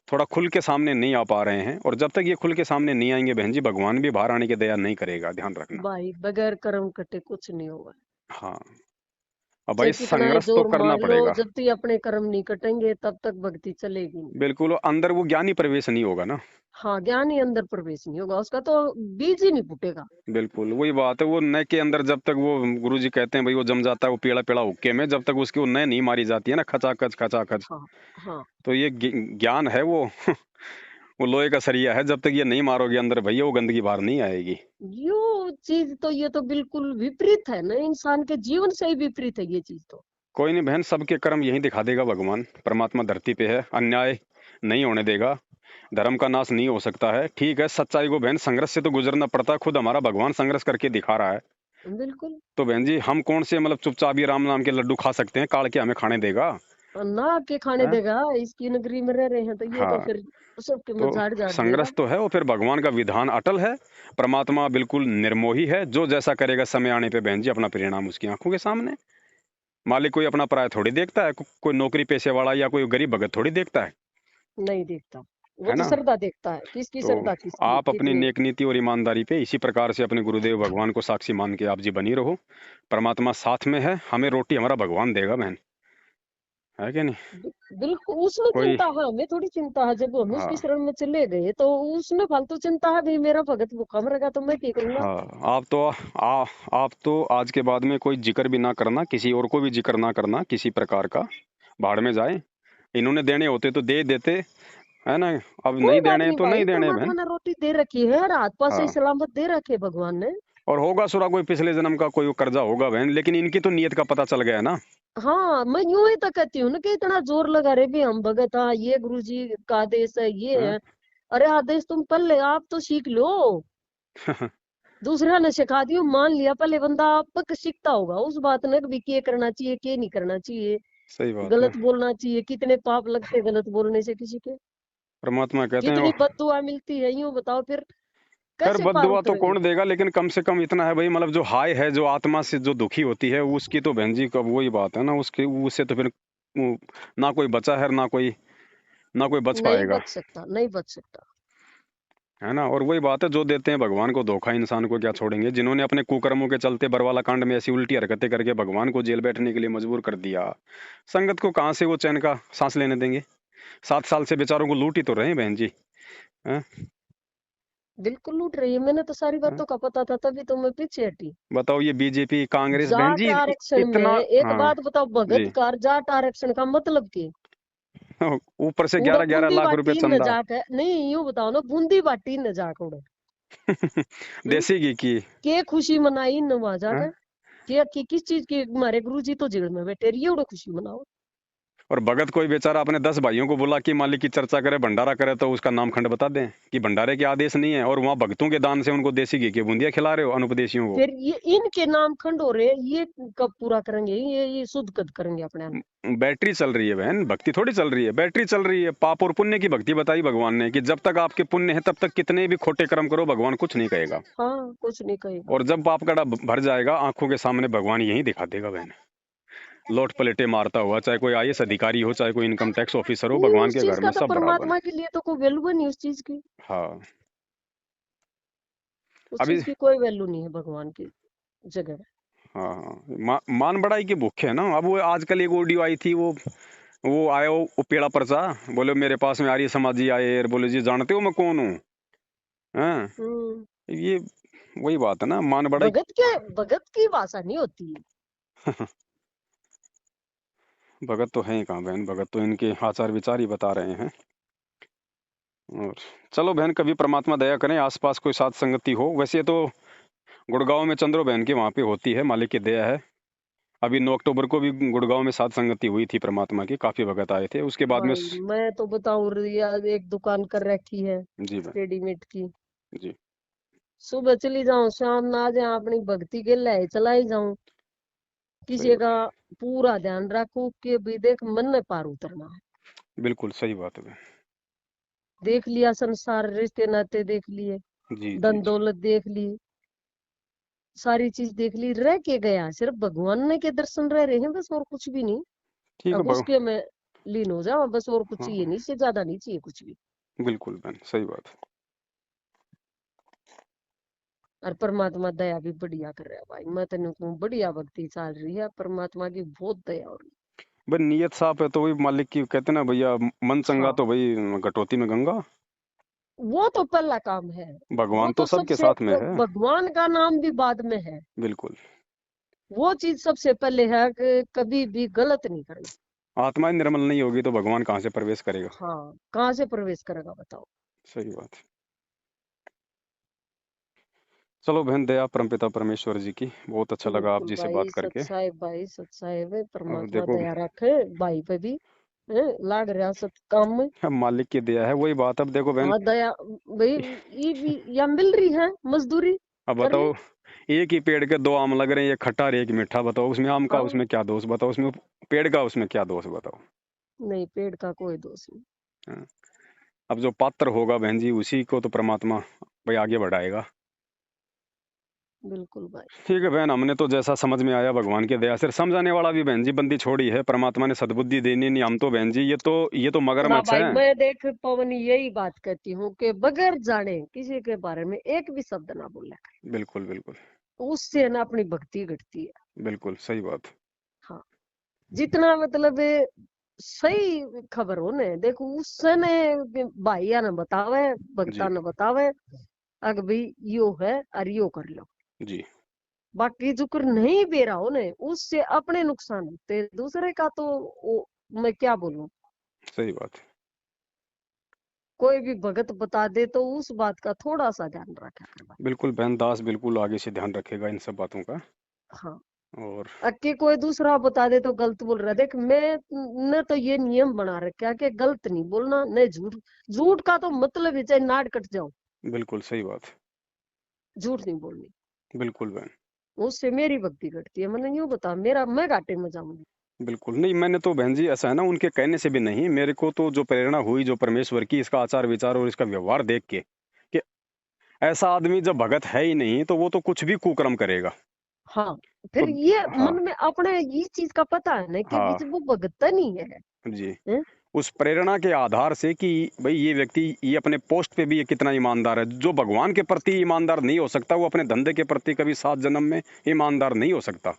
थोड़ा खुल के सामने नहीं आ पा रहे हैं। और जब तक ये खुल के सामने नहीं आएंगे बहन जी, भगवान भी बाहर आने की दया नहीं करेगा, ध्यान रखना। भाई, बगैर कर्म कटे कुछ नहीं होगा। हाँ, अब चाहे भाई कितना ही संघर्ष तो जोर करना मार लो, पड़ेगा। जब तक अपने कर्म नहीं कटेंगे तब तक भक्ति चलेगी नहीं। बिल्कुल, अंदर वो ज्ञानी प्रवेश नहीं होगा ना। हाँ, ज्ञान ही अंदर प्रवेश नहीं होगा, उसका तो बीज ही नहीं फूटेगा। बिल्कुल वही बात है, वो नए के अंदर जब तक वो गुरु जी कहते हैं भाई वो जम जाता है वो पेड़ा पेड़ा हुक्के में, जब तक उसकी वो नए नहीं मारी जाती है ना खचाखच खचाखच। हाँ हाँ, तो ये ज्ञान है वो वो लोहे का सरिया है, जब तक ये नहीं मारोगे अंदर भैया वो गंदगी बाहर नहीं आएगी। ये तो बिल्कुल विपरीत है ना, इंसान के जीवन से ही विपरीत है ये चीज तो। कोई नहीं बहन, सबके कर्म यही दिखा देगा भगवान। परमात्मा धरती पे है, अन्याय नहीं होने देगा, धर्म का नाश नहीं हो सकता है। ठीक है, सच्चाई को बहन संघर्ष से तो गुजरना पड़ता है, खुद हमारा भगवान संघर्ष करके दिखा रहा है। बिल्कुल। तो बहन जी हम कौन से मतलब चुपचाप ही राम नाम के लड्डू खा सकते हैं, काट के हमें खाने देगा? और ना के खाने हैं? देगा, इसकी नगरी में रह रहे हैं तो ये तो हाँ, फिर सबके तो मुंह झाड़ झाड़ देगा। संघर्ष तो है, और फिर भगवान का विधान अटल है। परमात्मा बिल्कुल निर्मोही है, जो जैसा करेगा समय आने पे बहन जी अपना परिणाम उसकी आंखों के सामने। मालिक कोई अपना पराया थोड़ी देखता है, कोई नौकरी पेशे वाला या कोई गरीब भगत थोड़ी देखता नहीं देखता, वो है तो ना? श्रद्धा देखता है, किसकी तो श्रद्धा किसकी आप अपनी कितनी। नेक नीति और ईमानदारी पे इसी प्रकार से अपने गुरुदेव भगवान को साक्षी मान के आप जी बनी रहो। परमात्मा साथ में है, हमें रोटी हमारा भगवान देगा बहन, है कि नहीं? बिल्कुल, उसमें कोई चिंता है, हमें थोड़ी चिंता है, जब हम उसकी हाँ शरण में चले गए तो उसमें फालतू चिंता है, भाई मेरा भगत भूखा मरेगा तो मैं क्या करूंगा। हाँ, आप तो आज के बाद में कोई जिक्र भी ना करना, किसी और को भी जिक्र ना करना किसी प्रकार का, भाड़ में जाए। इन्होंने देने होते तो दे देते, है ना? अब कोई नहीं बात देने नहीं तो भाई, नहीं देने बहन। परमात्मा ने रोटी दे रखी है, हाथ पास से हाँ, सलामत दे रखे भगवान ने। और होगा सुरा कोई पिछले जन्म का कोई कर्जा होगा बहन, लेकिन इनकी तो नियत का पता चल गया ना। हाँ, मैं यूं ही तो कहती हूँ ना कि इतना जोर लगा रहे भी हम भगत, हाँ ये गुरु जी का आदेश है, ये हाँ? है। अरे आदेश तुम पहले आप तो सीख लो, दूसरा ने सिखा दियो, मान लिया, पहले बंदा आप तक सीखता होगा उस बात ने भी क्या करना चाहिए क्या नहीं करना चाहिए, सही बात है। गलत बोलना चाहिए, कितने पाप लगते गलत बोलने से किसी के, परमात्मा कहते हैं कितनी बददुआ मिलती है, यूं बताओ फिर खैर कैसे पार बद्दुआ तो उतरेंगे। कौन देगा, लेकिन कम से कम इतना है भाई, मतलब जो हाय है, जो आत्मा से जो दुखी होती है उसकी तो बहन जी कब वही बात है ना, उसके उससे तो फिर ना कोई बचा है, ना कोई बच नहीं पाएगा, बच सकता, नहीं बच सकता। है ना? और वही बात है, जो देते हैं भगवान को धोखा इंसान को क्या छोड़ेंगे। जिन्होंने अपने कुकर्मों के चलते बरवाला कांड में ऐसी उल्टी हरकतें करके भगवान को जेल बैठने के लिए मजबूर कर दिया, संगत को कहाँ से वो चैन का सांस लेने देंगे? 7 साल से बेचारों को लूट ही तो रहे हैं बहन जी। हैं? बिल्कुल लूट रही है, मैंने तो सारी हैं? बातों का पता था, तभी तो मैं पीछे हटी। बताओ, ये बीजेपी कांग्रेस बहन जाट जी आरक्षण इतना। में एक हाँ बात बताओ, भगत जी, कार जाट आरक्षण का मतलब की ऊपर से उड़ो 11-11 लाख रुपए बूंदी न चंदा। जाके, नहीं यूं बताओ ना, बूंदी बाटी न जाके उड़े। हम्म, देसी घी की। के खुशी मनाई न वहां हैं? जाके, के की किस चीज की, हमारे गुरु जी तो जेल में बैठे रहिए, उड़ो खुशी मनाओ। और भगत कोई बेचारा अपने 10 भाइयों को बुला के मालिक की चर्चा करे, भंडारा करे, तो उसका नाम खंड बता दें कि भंडारे के आदेश नहीं है, और वहां भक्तों के दान से उनको देसी घी की बूंदियां खिला रहे हो अनुपदेशियों को। फिर ये इनके नाम खंड हो रहे हैं, ये कब पूरा करेंगे? ये शुद्ध कब करेंगे अपने आप? बैटरी चल रही है बहन, भक्ति थोड़ी चल रही है, बैटरी चल रही है। पाप और पुण्य की भक्ति बताई भगवान ने कि जब तक आपके पुण्य है तब तक कितने भी खोटे कर्म करो, भगवान कुछ नहीं कहेगा। हाँ, कुछ नहीं कहेगा। और जब पाप का भर जाएगा आंखों के सामने, भगवान यही दिखा देगा बहन, लोट पलटे मारता हुआ, चाहे कोई आईएएस अधिकारी हो, चाहे कोई इनकम टैक्स ऑफिसर हो, नहीं, भगवान उस के चीज घर का में तो सब बराबर है। परमात्मा के लिए तो कोई वैल्यू नहीं उस चीज की। हाँ, उस अभी चीज की कोई वैल्यू नहीं है भगवान की जगह। हाँ हाँ, मान बढ़ाई के भूखे है ना। अब वो आजकल एक ऑडियो आई थी, वो आया वो पेड़ा परचा, बोले मेरे पास में आर्य समाजी आए और बोले जी जानते हो मैं कौन हूँ। हाँ, ये वही बात है ना, मान बढ़ाई। भगत की भाषा नहीं होती है। भगत तो है ही कहाँ बहन, भगत तो इनके आचार विचार ही बता रहे हैं। और चलो बहन, कभी परमात्मा दया करें आसपास कोई साथ संगति हो। वैसे तो गुड़गांव में चंद्रो बहन के वहाँ पे होती है, मालिक की दया है। अभी 9 अक्टूबर को भी गुड़गांव में साथ संगति हुई थी परमात्मा की, काफी भगत आए थे। उसके बाद में भाई मैं तो बताऊं, रिया एक दुकान कर रखी है जी बहन, रेडीमेड की। जी सुबह चली जाऊं, शाम ना आ जाए, अपनी भक्ति के लिए चला ही जाऊं। सही किसी बात, का पूरा ध्यान रखूं कि भी देख मन में पार उतरना है। बिल्कुल सही बात है बहन। देख लिया संसार, रिश्ते नाते देख लिए, जी जी धन जी, दौलत देख ली, सारी चीज देख ली, रह के गया सिर्फ भगवान ने के दर्शन रह रहे हैं बस, और कुछ भी नहीं। ठीक है अब उसके में लीन हो जाओ बस, और कुछ हाँ चाहिए हाँ, नहीं, इससे ज्यादा नहीं चाहिए कुछ भी। बिल्कुल बहन सही बात है। और परमात्मा दया भी बढ़िया कर रहा है भाई, मैं तेन कहूं बढ़िया भक्ति चल रही है, परमात्मा की बहुत दया हो रही भाई नीयत साफ है तो वही मालिक की कहते ना भैया, मन है। चंगा हाँ, तो भाई घटोती में गंगा। वो तो पहला काम है। वो भगवान तो तो सबके सबसे साथ में है। भगवान का नाम भी बाद में है। बिल्कुल, वो चीज सबसे पहले है कि कभी भी गलत नहीं करना। आत्मा ही निर्मल नहीं होगी तो भगवान कहाँ से प्रवेश करेगा। हाँ, कहाँ से प्रवेश करेगा बताओ। सही बात है। चलो बहन, दया परमपिता परमेश्वर जी की, बहुत अच्छा लगा आप बिल्कुल जी से भाई, बात करके। सच्चाई भाई, सच्चाई वे अब परमात्मा देखो, दया रखे भाई पे भी। लाग रहा सब काम में। अब मालिक की दया है, वही बात। अब देखो बहन, हाँ, दया भाई। ये भी या मिल रही है मजदूरी अब करने। बताओ, एक ही पेड़ के 2 आम लग रहे हैं, एक खट्टा और एक मीठा, बताओ उसमें आम का हाँ, उसमें क्या दोष, बताओ उसमें पेड़ का उसमें क्या दोष, बताओ। नहीं, पेड़ का कोई दोष नहीं। हाँ, अब जो पात्र होगा बहन जी, उसी को तो परमात्मा भाई आगे बढ़ाएगा। बिल्कुल भाई। ठीक है बहन, हमने तो जैसा समझ में आया भगवान की दया से, समझाने वाला भी बहन जी बंदी छोड़ी है, परमात्मा ने सद्बुद्धि देनी नहीं। हम तो बहन जी ये तो ना मगरमच्छ भाई, है। मैं देख पवन यही बात कहती हूँ कि बगैर जाने किसी के बारे में एक भी शब्द ना बोला करें। बिल्कुल बिल्कुल, उससे ना अपनी भक्ति घटती है। बिल्कुल सही बात। हाँ, जितना मतलब सही खबर हो ने, देखो उससे ने भाइया ने बतावे, जी भक्ता ने बतावे, अग भाई यो है और यो कर लो। जी, बाकी जो कर नहीं भी रहा हो ने, उससे अपने नुकसान होते, दूसरे का तो मैं क्या बोलूं। सही बात। कोई भी भगत बता दे तो उस बात का थोड़ा सा ध्यान रखा कर भाई। बिल्कुल बहन, दास बिल्कुल आगे से ध्यान रखेगा इन सब बातों का। हाँ, और अक्के कोई दूसरा बता दे तो गलत बोल रहा है। देख मैं ने तो ये नियम बना रखा है कि गलत नहीं बोलना, नहीं झूठ। झूठ का तो मतलब है चाहे नाड़ कट जाओ, बिल्कुल सही बात, झूठ नहीं बोलनी। बिल्कुल बहन। उससे मेरी भक्ति घटती है। मैंने यूं बता, मेरा मैं घाटे में जाऊंगी। बिल्कुल नहीं, मैंने तो बहन जी ऐसा है ना, उनके कहने से भी नहीं, मेरे को तो जो प्रेरणा हुई जो परमेश्वर की, इसका आचार विचार और इसका व्यवहार देख के, कि ऐसा आदमी जब भगत है ही नहीं तो वो तो कुछ भी कुकर्म करेगा। हाँ, तो फिर ये हाँ मन में अपने इस चीज का पता है ना कि हाँ बीच वो भगत नहीं है। जी, हैं? उस प्रेरणा के आधार से कि भाई ये व्यक्ति ये अपने पोस्ट पे भी ये कितना ईमानदार है। जो भगवान के प्रति ईमानदार नहीं हो सकता, वो अपने धंधे के प्रति कभी 7 जन्म में ईमानदार नहीं हो सकता।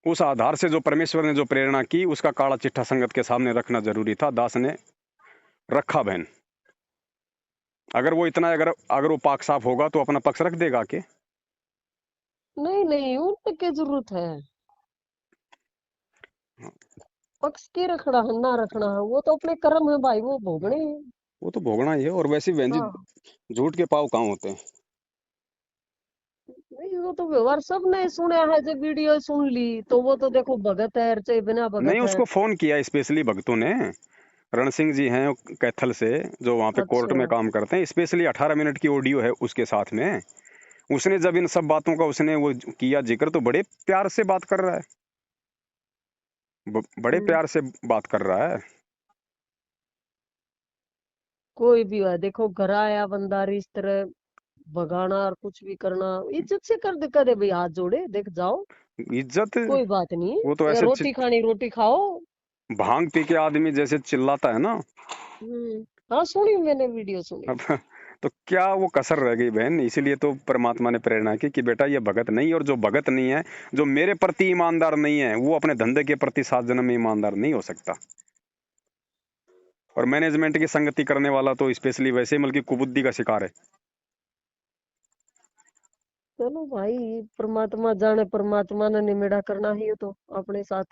उस आधार से जो परमेश्वर ने जो प्रेरणा की, उसका काला चिट्ठा संगत के सामने रखना जरूरी था, दास ने रखा बहन। अगर वो इतना, अगर अगर वो पाक साफ होगा तो अपना पक्ष रख देगा के। नहीं नहीं, उनकी क्या जरूरत है पक्ष के रखना है ना रखना है? वो तो अपने कर्म है भाई, वो भोगने हैं। वो तो भोगना ही है। और वैसे बहन जी, हाँ, झूठ के पाव कहाँ होते हैं। नहीं वो तो व्यवहार सबने सुना है, जब वीडियो सुन ली तो वो तो देखो भगत है चाहे बिना नहीं, भगत है। उसको फोन किया स्पेशली भक्तों ने। रण सिंह जी हैं कैथल से, जो वहाँ पे कोर्ट में अच्छा। काम करते हैं, स्पेशली 18 मिनट की ऑडियो है उसके साथ में। उसने जब इन सब बातों का उसने वो किया जिक्र, तो बड़े प्यार से बात कर रहा है, बड़े हम्म, प्यार से बात कर रहा है। कोई भी है देखो, घर आया बंदा इस तरह भगाना और कुछ भी करना, इज्जत से कर दे, करे भाई हाथ जोड़े देख जाओ, इज्जत, कोई बात नहीं। वो तो अगर ऐसे रोटी खानी रोटी खाओ। भांग पी के आदमी जैसे चिल्लाता है ना। हाँ सुनी, मैंने वीडियो सुनी। अब तो क्या वो कसर रह गई बहन। इसीलिए तो परमात्मा ने प्रेरणा की कि बेटा ये भगत नहीं, और जो भगत नहीं है, जो मेरे प्रति ईमानदार नहीं है, वो अपने धंधे के प्रति 7 जन्म में ईमानदार नहीं हो सकता। और मैनेजमेंट की संगति करने वाला तो स्पेशली वैसे ही बल्कि कुबुद्धि का शिकार है। चलो भाई, परमात्मा जाने, परमात्मा ने निमेड़ा करना ही है तो अपने साथ।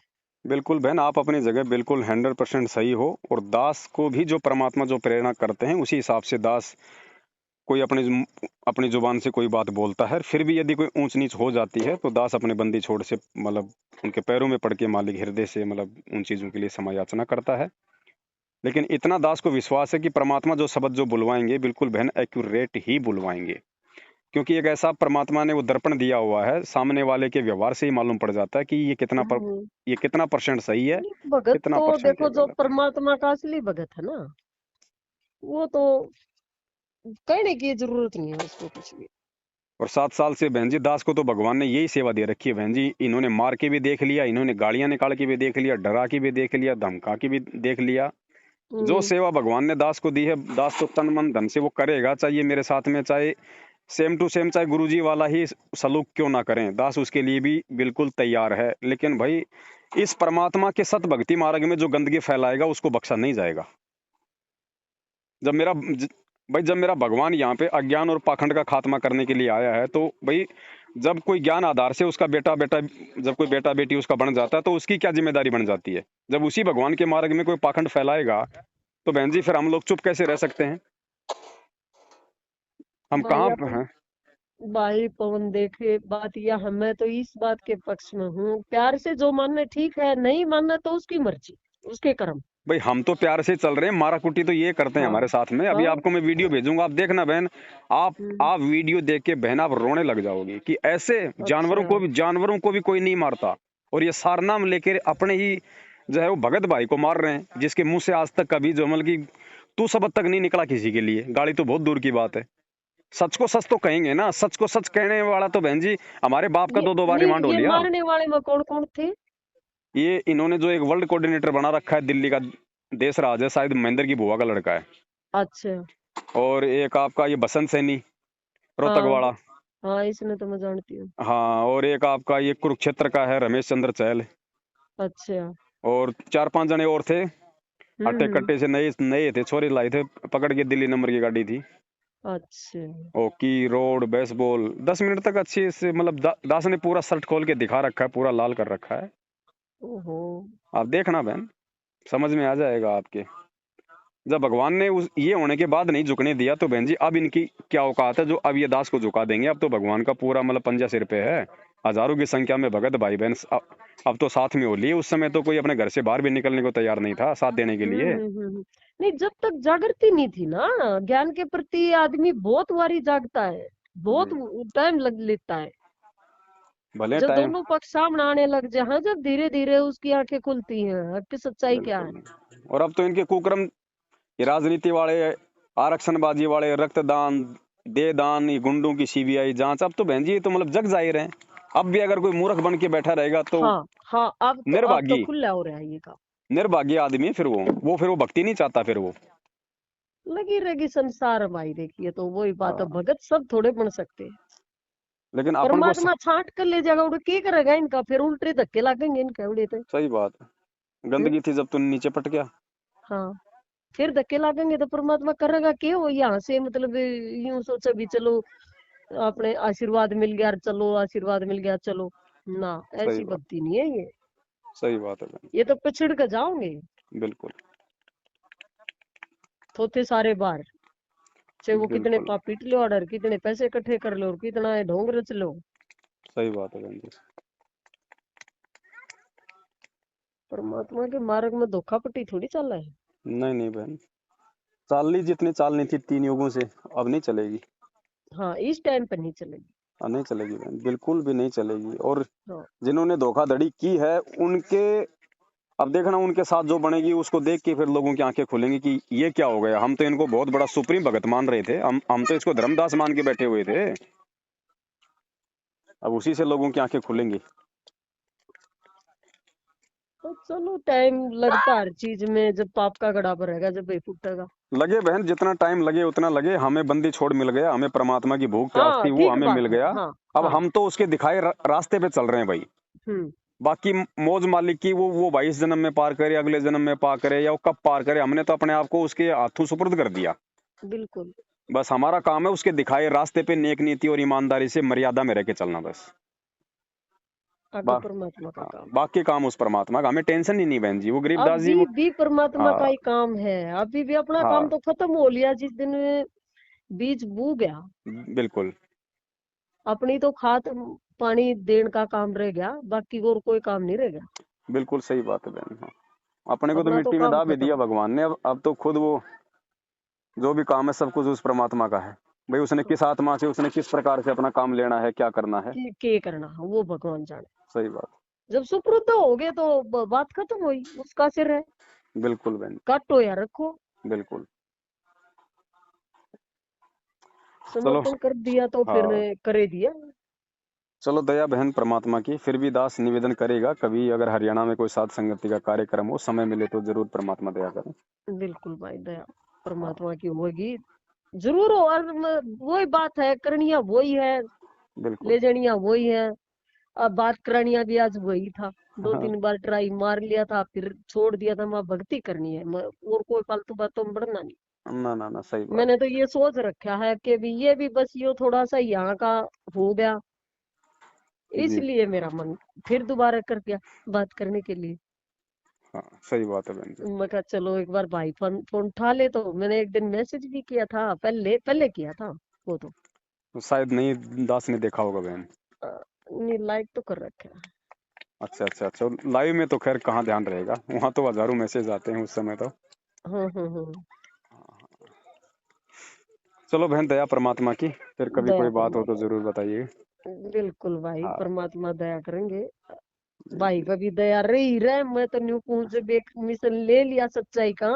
बिल्कुल बहन, आप अपनी जगह बिल्कुल 100% सही हो। और दास को भी जो परमात्मा जो प्रेरणा करते हैं, उसी हिसाब से दास, कोई अपनी जुबान से कोई बात बोलता है, फिर भी यदि कोई ऊंच नीच हो जाती है, तो दास अपने बंदी छोड़ से मतलब उनके पैरों में पड़ के मालिक हृदय से मतलब उन चीजों के लिए क्षमा याचना करता है। लेकिन इतना दास को विश्वास है कि परमात्मा जो शब्द जो बुलवाएंगे, बिल्कुल बहन एक्यूरेट ही बुलवाएंगे। क्योंकि एक ऐसा परमात्मा ने वो दर्पण दिया हुआ है, सामने वाले के व्यवहार से ही मालूम पड़ जाता है कि हम्म, ये कितना परसेंट सही है, नहीं, भगत कितना तो परसेंट ये देखो जो गलत है। परमात्मा का असली भगत है ना, वो तो कहने की जरूरत नहीं है उसको कुछ भी। और 7 साल से बहन जी दास को तो भगवान ने यही सेवा दे रखी है बहन जी। इन्होंने मार के भी देख लिया, इन्होंने गालियां निकाल के भी देख लिया, डरा के भी देख लिया, धमका के भी देख लिया। जो हम्म, सेवा भगवान ने दास को दी है, दास तो तन मन धन से वो करेगा, चाहिए मेरे साथ में, चाहे सेम टू सेम, चाहे गुरुजी वाला ही सलूक क्यों ना करें, दास उसके लिए भी बिल्कुल तैयार है। लेकिन भाई, इस परमात्मा के सत भक्ति मार्ग में जो गंदगी फैलाएगा, उसको बख्शा नहीं जाएगा। जब मेरा ज- भाई, जब मेरा भगवान यहाँ पे अज्ञान और पाखंड का खात्मा करने के लिए आया है, तो भाई जब कोई ज्ञान आधार से उसका बेटा बेटा, जब कोई बेटा बेटी उसका बन जाता है, तो उसकी क्या जिम्मेदारी बन जाती है। जब उसी भगवान के मार्ग में कोई पाखंड फैलाएगा, तो बहन जी फिर हम लोग चुप कैसे रह सकते हैं। हम भाई कहाँ पे अपन, हैं। भाई पवन देखे बात यह है, मैं तो इस बात के पक्ष में हूँ, प्यार से जो मानना ठीक है, नहीं मानना तो उसकी मर्जी, उसके कर्म। भाई हम तो प्यार से चल रहे हैं, मारा कुटी तो ये करते हैं हाँ। हमारे साथ में। अभी हाँ। आपको मैं वीडियो भेजूंगा, आप देखना बहन। आप हम्म, आप वीडियो देख के बहन आप रोने लग जाओगे कि ऐसे अच्छा। जानवरों को भी कोई नहीं मारता। और ये सारनाम लेकर अपने ही जो है वो भगत भाई को मार रहे हैं, जिसके मुंह से आज तक कभी जो मतलब की तू शब्द तक नहीं निकला किसी के लिए। गाली तो बहुत दूर की बात है। सच को सच तो कहेंगे ना, सच को सच कहने वाला तो बहन जी हमारे बाप का ये 2 2 बार नहीं, रिमांड हो ये लिया। मारने वाले में कौन कौन थे? ये इन्होंने जो एक वर्ल्ड कोऑर्डिनेटर बना रखा है दिल्ली का, देश राज है, शायद महेंद्र की बुआ का लड़का है। अच्छा। और एक आपका ये बसंत सैनी, रोहतक हाँ। वाला। हाँ, इसने तो मैं जानती हूँ। हाँ, और एक आपका ये कुरुक्षेत्र का है, रमेश चंद्र चहल। अच्छा। और 4 5 जने और थे, अट्टे हम्म। कट्टे से नए नए थे, छोरे लाए थे पकड़ के, दिल्ली नंबर की गाड़ी थी। अच्छा। हॉकी, रोड, बेसबॉल, 10 मिनट तक अच्छे से मतलब दास ने पूरा शर्ट खोल के दिखा रखा है, पूरा लाल कर रखा है। ओहो। आप देखना बहन, समझ में आ जाएगा आपके। जब भगवान ने उस ये होने के बाद नहीं झुकने दिया, तो बहन जी अब इनकी क्या औकात है जो अब ये दास को झुका देंगे। अब तो भगवान का पूरा मतलब पंजा सिर पे है। हजारों की संख्या में भगत भाई बहन अब तो साथ में हो लिए। उस समय तो कोई अपने घर से बाहर भी निकलने को तैयार नहीं था साथ देने के लिए। नहीं, जब तक जागृति नहीं थी ना ज्ञान के प्रति, आदमी बहुत बारी जागता है, बहुत हम्म, टाइम लग लेता है। भले जब टाइम। दोनों पक्ष सामने आने लग जाए, हाँ, जब धीरे धीरे उसकी आंखें खुलती हैं, हक की सच्चाई क्या है। बिल्कुल। और अब तो इनके कुकर्म, ये राजनीति वाले, आरक्षणबाजी वाले, रक्तदान, दे दान, ये गुंडों की सीबीआई जांच, अब तो बहन जी ये तो मतलब जग जाहिर है। अब भी अगर कोई मूर्ख बन के बैठा रहेगा तो हाँ। हाँ, अब तो निर्भागी, खुला हो रहा है ये काम। निर्भाग्य आदमी है फिर वो भक्ति नहीं चाहता फिर वो। लगी रहेगी संसार भाई, देखिए तो वही बात है, हाँ, भगत सब थोड़े बन सकते हैं। लेकिन अपन को परमात्मा छांट कर ले जाएगा, उड़ के करेगा इनका, फिर उल्टे धक्के लगेंगे इनके उड़े थे। सही बात है। हम्म, गंदगी थी जब तू नीचे पट गया। हाँ, फिर धक्के लगेंगे तो परमात्मा करेगा क्यों, वो यहाँ से मतलब यूं सोचा भी चलो अपने आशीर्वाद मिल गया, चलो आशीर्वाद मिल गया चलो, ना, सही ऐसी बात, भक्ति नहीं है ये। सही बात है बहन। ये तो पिछड़ कर जाओगे, बिल्कुल, थोथे सारे बार, चाहे वो कितने बिल्कुल। पाप पीट लो, ऑर्डर कितने पैसे इकट्ठे कर लो और कितना ढोंग रच लो, सही बात है बहन जी। परमात्मा के मार्ग में धोखापट्टी थोड़ी चल रहा है। नहीं नहीं बहन, चाल ली जितनी चालनी थी 3 युगों से, अब नहीं चलेगी। हाँ, इस टाइम पर नहीं चलेगी। नहीं चलेगी बहन, बिल्कुल भी नहीं चलेगी। और हाँ, जिन्होंने धोखाधड़ी की है उनके, अब देखना उनके साथ जो बनेगी उसको देख के फिर लोगों की आंखें खुलेंगी कि ये क्या हो गया। हम तो इनको बहुत बड़ा सुप्रीम भगत मान रहे थे, हम तो इसको धर्मदास मान के बैठे हुए थे। अब उसी से लोगों की आंखें खुलेंगी। तो चलो, टाइम लगता हर चीज में, जब पाप का घड़ा भरेगा जब ही फूटेगा। लगे बहन, जितना टाइम लगे उतना लगे। हमें बंदी छोड़ मिल गया, हमें परमात्मा की भूख प्यास हाँ, थी वो ठीक हमें मिल बात है। गया। हाँ, अब हाँ। हम तो उसके दिखाए रास्ते पे चल रहे हैं भाई। हम्म। बाकी मौज मालिक की वो भाई इस जन्म में पार करे, अगले जन्म में पार करे, या वो कब पार करे, हमने तो अपने आप को उसके हाथों सुपुर्द कर दिया। बिल्कुल। बस हमारा काम है उसके दिखाए रास्ते पे नेक नीति और ईमानदारी से मर्यादा में रह के चलना बस। आगे बा, परमात्मा का हाँ, काम। बाकी काम उस परमात्मा का, हमें टेंशन ही नहीं बहन जी। वो गरीबदास जी अभी वो, भी परमात्मा का हाँ ही काम है। अभी भी अपना काम हाँ तो खत्म हो लिया जिस दिन बीज बू गया। बिल्कुल अपनी तो खाद पानी देने का काम रह गया, बाकी और कोई काम नहीं रह गया। बिल्कुल सही बात है बहन। हाँ, अपने को तो अपना तो मिट्टी में काम दाब भी दिया खत्म। भगवान ने। अब तो खुद वो जो भी काम है सब कुछ उस परमात्मा का है भाई। उसने किस आत्मा से, उसने किस प्रकार से अपना काम लेना है, क्या करना है। के करना वो भगवान जाने। सही बात। जब सुपुर्द हो गए तो बात खत्म हुई, उसका सिर है। बिल्कुल बहन, काटो या रखो। बिल्कुल। चलो, समर्पण कर दिया तो फिर हाँ करे दिया। चलो, दया बहन परमात्मा की। फिर भी दास निवेदन करेगा, कभी अगर हरियाणा में कोई साध संगति का कार्यक्रम हो, समय मिले तो जरूर परमात्मा दया करें। बिल्कुल भाई, दया हाँ परमात्मा की होगी जरूर हो। और वही बात है, करनिया वही है, बिल्कुल। ले जानिया वही है। अब बात करनिया भी आज वही था। दो हाँ, तीन बार ट्राई मार लिया था, फिर छोड़ दिया था। मैं भक्ति करनी है, और कोई फालतू बातों में बढ़ना नहीं। ना ना ना, सही बात। मैंने तो ये सोच रखा है कि भी ये भी बस ये थोड़ा सा यहाँ का हो गया, जी, इसलिए मेरा मन फिर दोबारा कर गया बात करने के लिए। हाँ सही बात है बहन जी। मैं कहा चलो एक बार भाई फोन फोन उठा ले। तो मैंने एक दिन मैसेज भी किया था, पहले पहले किया था वो तो। तो शायद नहीं, दास ने देखा होगा बहन। अ, नहीं, लाइक तो कर रखा है। अच्छा अच्छा अच्छा, लाइव में तो खैर कहाँ ध्यान रहेगा, वहां तो हजारों मैसेज आते हैं उस समय तो। हम्म। चलो बहन, दया परमात्मा की। फिर कभी दया कोई बात हो तो परमात्मा। जरूर बताइए। बिल्कुल भाई, हाँ परमात्मा दया करेंगे। जी भाई जी। का भी दया रही रहे। मैं तो न्यू कहूं, जब एक मिशन ले लिया सच्चाई का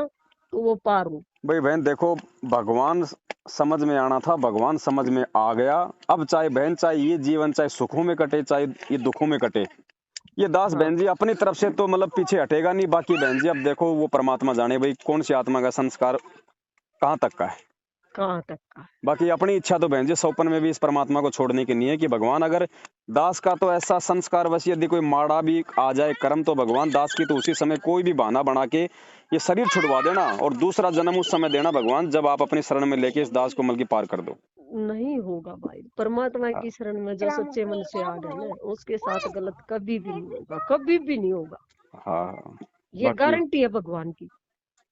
तो वो पार हूँ। भाई बहन देखो, भगवान समझ में आना था, भगवान समझ में आ गया। अब चाहे बहन, चाहे ये जीवन चाहे सुखों में कटे, चाहे ये दुखों में कटे, ये दास हाँ, बहन जी अपनी तरफ से तो मतलब पीछे हटेगा नहीं। बाकी बहन जी अब देखो, वो परमात्मा जाने भाई कौन सी आत्मा का संस्कार कहाँ तक का है। कहाँ तक का। बाकी अपनी इच्छा तो बहन जी सौपन में भी इस परमात्मा को छोड़ने की नहीं है कि भगवान अगर दास का तो ऐसा संस्कार, बस यदि कोई माड़ा भी आ जाए कर्म, तो भगवान दास की तो उसी समय कोई भी बहाना बना के ये शरीर छुड़वा देना और दूसरा जन्म उस समय देना भगवान, जब आप अपनी शरण में लेके इस दास को मतलब की पार कर दो। नहीं होगा भाई, परमात्मा हाँ की शरण में जो सच्चे मन से आ गए ना, उसके साथ गलत कभी भी नहीं होगा, कभी भी नहीं होगा। हाँ। ये बाकी गारंटी है भगवान की।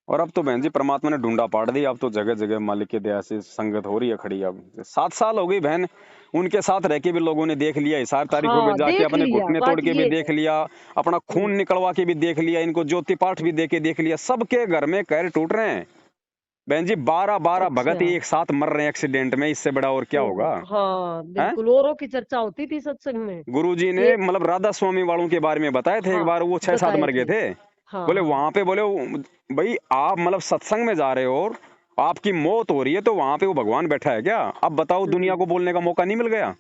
और अब तो बहन जी परमात्मा ने ढूंढा पाड़ दी। अब तो जगह जगह मालिक की दया से संगत हो रही है खड़ी। अब 7 साल हो गई बहन, उनके साथ रह के भी लोगों ने देख लिया, हिसार तारीखों में हाँ, जाके देख अपने लिया, घुटने तोड़ बात के भी ये है। देख लिया, अपना खून हम्म। निकलवा के भी देख लिया, इनको ज्योति पाठ भी दे के देख लिया। सबके घर में कहर टूट रहे हैं बहन जी। 12-12 भगत अच्छा। ही एक साथ मर रहे हैं एक्सीडेंट में, इससे बड़ा और क्या ओहो, होगा। हाँ हैं? बिल्कुल, औरों की चर्चा होती थी सत्संग में गुरुजी ने कि। मतलब राधा स्वामी वालों के बारे में बताए थे एक हाँ, बार, वो 6-7 बताए मर गए थे। थे। हाँ, बोले हाँ। वहां पे, बोले भाई आप मतलब सत्संग में जा रहे हो और आपकी मौत हो रही है, तो वहां पे वो भगवान बैठा है क्या? अब बताओ, दुनिया हम्म। को बोलने का मौका नहीं मिल गया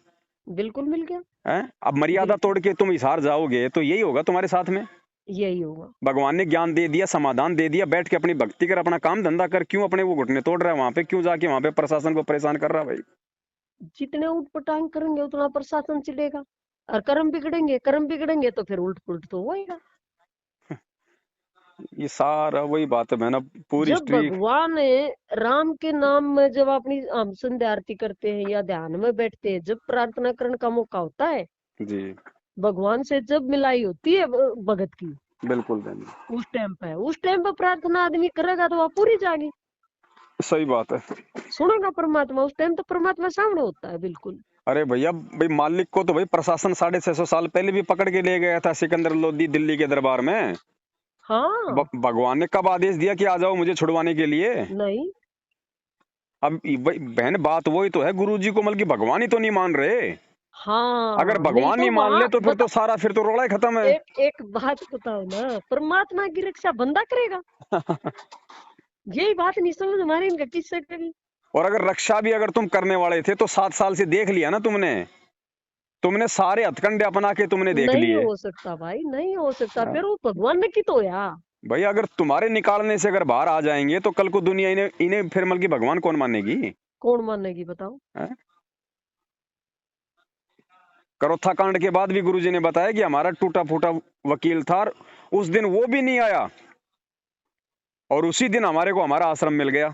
बिल्कुल मिल गया। है? अब मर्यादा बिल्कुल तोड़ के तुम हिसार जाओगे तो यही होगा तुम्हारे साथ में। यही होगा। भगवान ने ज्ञान दे दिया, समाधान दे दिया, बैठ के अपनी भक्ति कर, अपना काम धंधा कर। क्यों अपने वो घुटने तोड़ रहा है वहां पे? क्यों जाके वहां पे प्रशासन को परेशान कर रहा है भाई? जितने उठ पटांग करेंगे उतना प्रशासन चिढ़ेगा। और कर्म बिगड़ेंगे तो फिर उल्ट पुल्ट तो होएगा। ये सारा वही बात है मैं ना, पूरी जब हिस्ट्री। भगवान राम के नाम में, जब अपनी हम संध्या आरती करते हैं या ध्यान में बैठते हैं, जब प्रार्थना करने का मौका होता है, जी भगवान से जब मिलाई होती है भगत की, बिल्कुल बहन उस टाइम पे प्रार्थना आदमी करेगा तो वह पूरी जाएगी। जी, सही बात है। सुनेगा परमात्मा, उस टाइम तो परमात्मा सामने होता है बिल्कुल। अरे भैया भाई मालिक को तो भाई प्रशासन 650 साल पहले भी पकड़ के ले गया था सिकंदर लोदी दिल्ली के दरबार में। हाँ भगवान ने कब आदेश दिया कि आ जाओ मुझे छुड़वाने के लिए? नहीं अब बहन बात वही तो है, गुरुजी को मतलब कि भगवान ही तो नहीं मान रहे। अगर हाँ नहीं भगवान तो ही मान ले वहां तो फिर तो सारा फिर तो रोड़ा ही खत्म है। एक बात बताओ ना, परमात्मा की रक्षा बंदा करेगा? यही बात नहीं समझ हमारे इनका किससे करेगी? और अगर रक्षा भी अगर तुम करने वाले थे तो 7 साल से देख लिया ना तुमने सारे हथकंडे अपना के तुमने देख नहीं लिए। हो सकता भाई, नहीं हो सकता। फिर वो भगवान ने की तो या भाई अगर तुम्हारे निकालने से अगर बाहर आ जाएंगे तो कल को दुनिया इन्हें फिर मतलब कि भगवान कौन मानेगी? कौन मानेगी बताओ? हैं? करोथा कांड के बाद भी गुरुजी ने बताया कि हमारा टूटा फूटा वकील था, उस दिन वो भी नहीं आया और उसी दिन हमारे को हमारा आश्रम मिल गया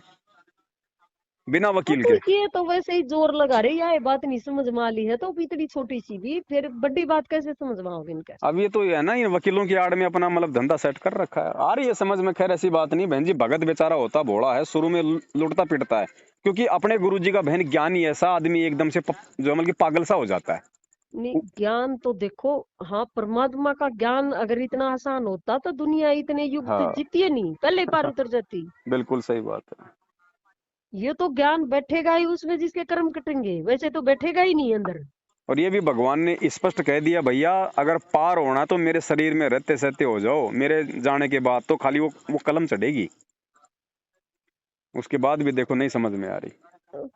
बिना वकील तो के। ये तो वैसे ही जोर लगा रही है, ये बात नहीं समझ में आ ली है तो इतनी छोटी सी भी फिर बड़ी बात कैसे समझ में आओगे इनका? अब ये तो है ना, इन वकीलों की आड़ में अपना मतलब धंधा सेट कर रखा है। आ रही है समझ में, खैर ऐसी बात नहीं बहन जी, भगत बेचारा होता भोला है, शुरू में लुटता पिटता है, क्योंकि अपने गुरुजी का बहन ज्ञान ही ऐसा आदमी एकदम से जो मतलब कि पागल सा हो जाता है। नहीं ज्ञान तो देखो, हाँ परमात्मा का ज्ञान अगर इतना आसान होता तो दुनिया इतने युग हाँ जीती नहीं, पहले पार उतर जाती। बिल्कुल सही बात है। ये तो ज्ञान बैठेगा ही उसमें जिसके कर्म कटेंगे, वैसे तो बैठेगा ही नहीं अंदर। और ये भी भगवान ने स्पष्ट कह दिया, भैया अगर पार होना तो मेरे शरीर में रहते सहते हो जाओ, मेरे जाने के बाद तो खाली वो कलम चढ़ेगी, उसके बाद भी देखो नहीं समझ में आ रही।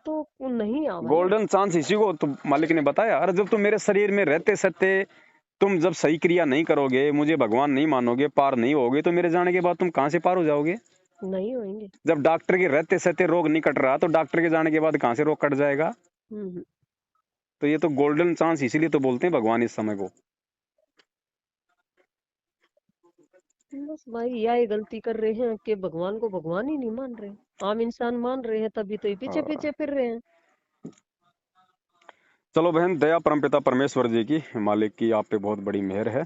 तो नहीं आवा ना। गोल्डन चांस इसी को तो मालिक ने बताया, अरे जब तुम मेरे शरीर में रहते सहते तुम जब सही क्रिया नहीं करोगे, मुझे भगवान नहीं मानोगे, पार नहीं होगे, तो मेरे जाने के बाद तुम कहाँ से पार हो जाओगे? नहीं होंगे। जब डॉक्टर के रहते सहते रोग नहीं कट रहा तो डॉक्टर के जाने के बाद कहाँ से रोग कट जाएगा? तो ये तो गोल्डन चांस इसीलिए तो बोलते हैं भगवान इस समय को। बस भाई यही गलती कर रहे हैं कि भगवान को भगवान ही नहीं मान रहे, आम इंसान मान रहे हैं, तभी तो ये पीछे पीछे फिर रहे हैं। चलो बहन, दया परमपिता परमेश्वर जी की, मालिक की आप पे बहुत बड़ी मेहर है।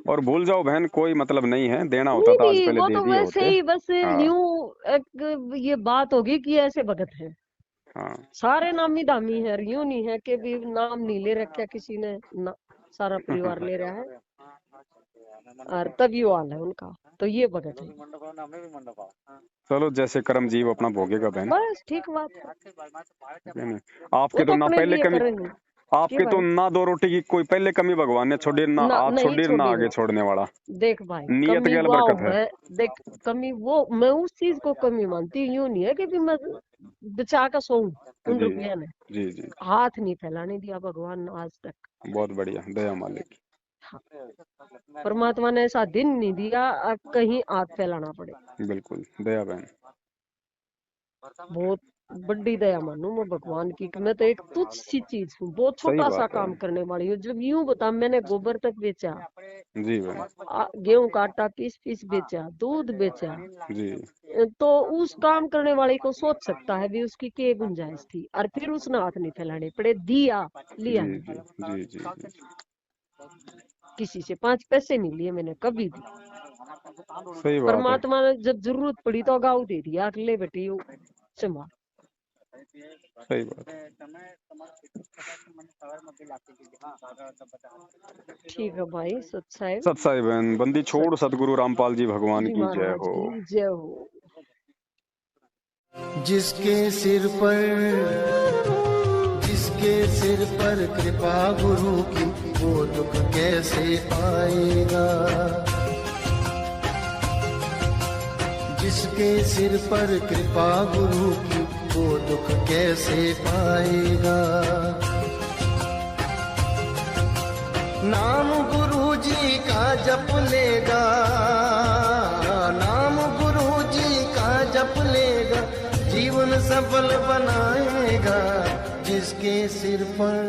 और भूल जाओ बहन, कोई मतलब नहीं है, देना होता था आज नहीं पहले वो दे तो दिए वैसे होते। ही बस हाँ। यूं एक ये बात होगी कि ऐसे भगत है, हाँ सारे नामी दामी है, यूं नहीं है कि भी नाम नहीं ले रखा किसी ने ना, सारा परिवार ले रहा है और तभी वो हाल है उनका, तो ये भगत है। चलो जैसे कर्म जीव अपना भोगेगा बहन, बस ठीक बात है। नहीं? वो आपके तो ना अपने पहले लिए कमी, करेंगे। आपके तो ना 2 रोटी की कोई पहले कमी भगवान ने छोड़ी, ना आज नहीं छोड़ी ना आगे छोड़ेगा। छोड़ने वाला। देख भाई नियत कमी गैल वो बरकत है। है, देख कमी वो मैं उस चीज को कमी मानती हूँ, यूं नहीं है कि भी मैं बचा कर सोऊं उन जी रुपया ने, जी जी, हाथ नहीं फैलाने दिया भगवान ने आज तक। बहुत बढ़िया, दया मालिक। हाँ, परमात्मा ने ऐसा दिन नहीं दिया कहीं हाथ फैलाना पड़े। बिल्कुल दया बहन। बहुत बड़ी दया मानू मैं भगवान की कि मैं तो एक तुच्छ सी चीज हूँ, बहुत सही छोटा सा बात है। काम करने वाली हूँ। जब यूं बता, मैंने गोबर तक बेचा, जी बहन। गेहूं का आटा पीस बेचा, दूध बेचा, जी तो उस काम करने वाले को सोच सकता है भी उसकी क्या गुंजाइश थी, और फिर उसने हाथ नहीं फैलाने पड़े, दिया लिया जी नहीं जी दिया। जी जी जी, किसी से 5 पैसे नहीं लिए मैंने कभी भी। सही बात है। परमात्मा ने जब जरूरत पड़ी तो गाँव दे दिया, ले बेटी संभाल। सही बात है। ठीक है भाई, सच्चाई सत्साई बहन, बंदी छोड़ सतगुरु रामपाल जी भगवान जी की जय महाराज हो। की जय हो। जिसके सिर पर कृपा गुरु की, वो दुख कैसे आएगा? जिसके सिर पर कृपा गुरु की, वो दुख कैसे पाएगा? नाम गुरु जी का जप लेगा, नाम गुरु जी का जप लेगा, जीवन सफल बनाएगा। जिसके सिर पर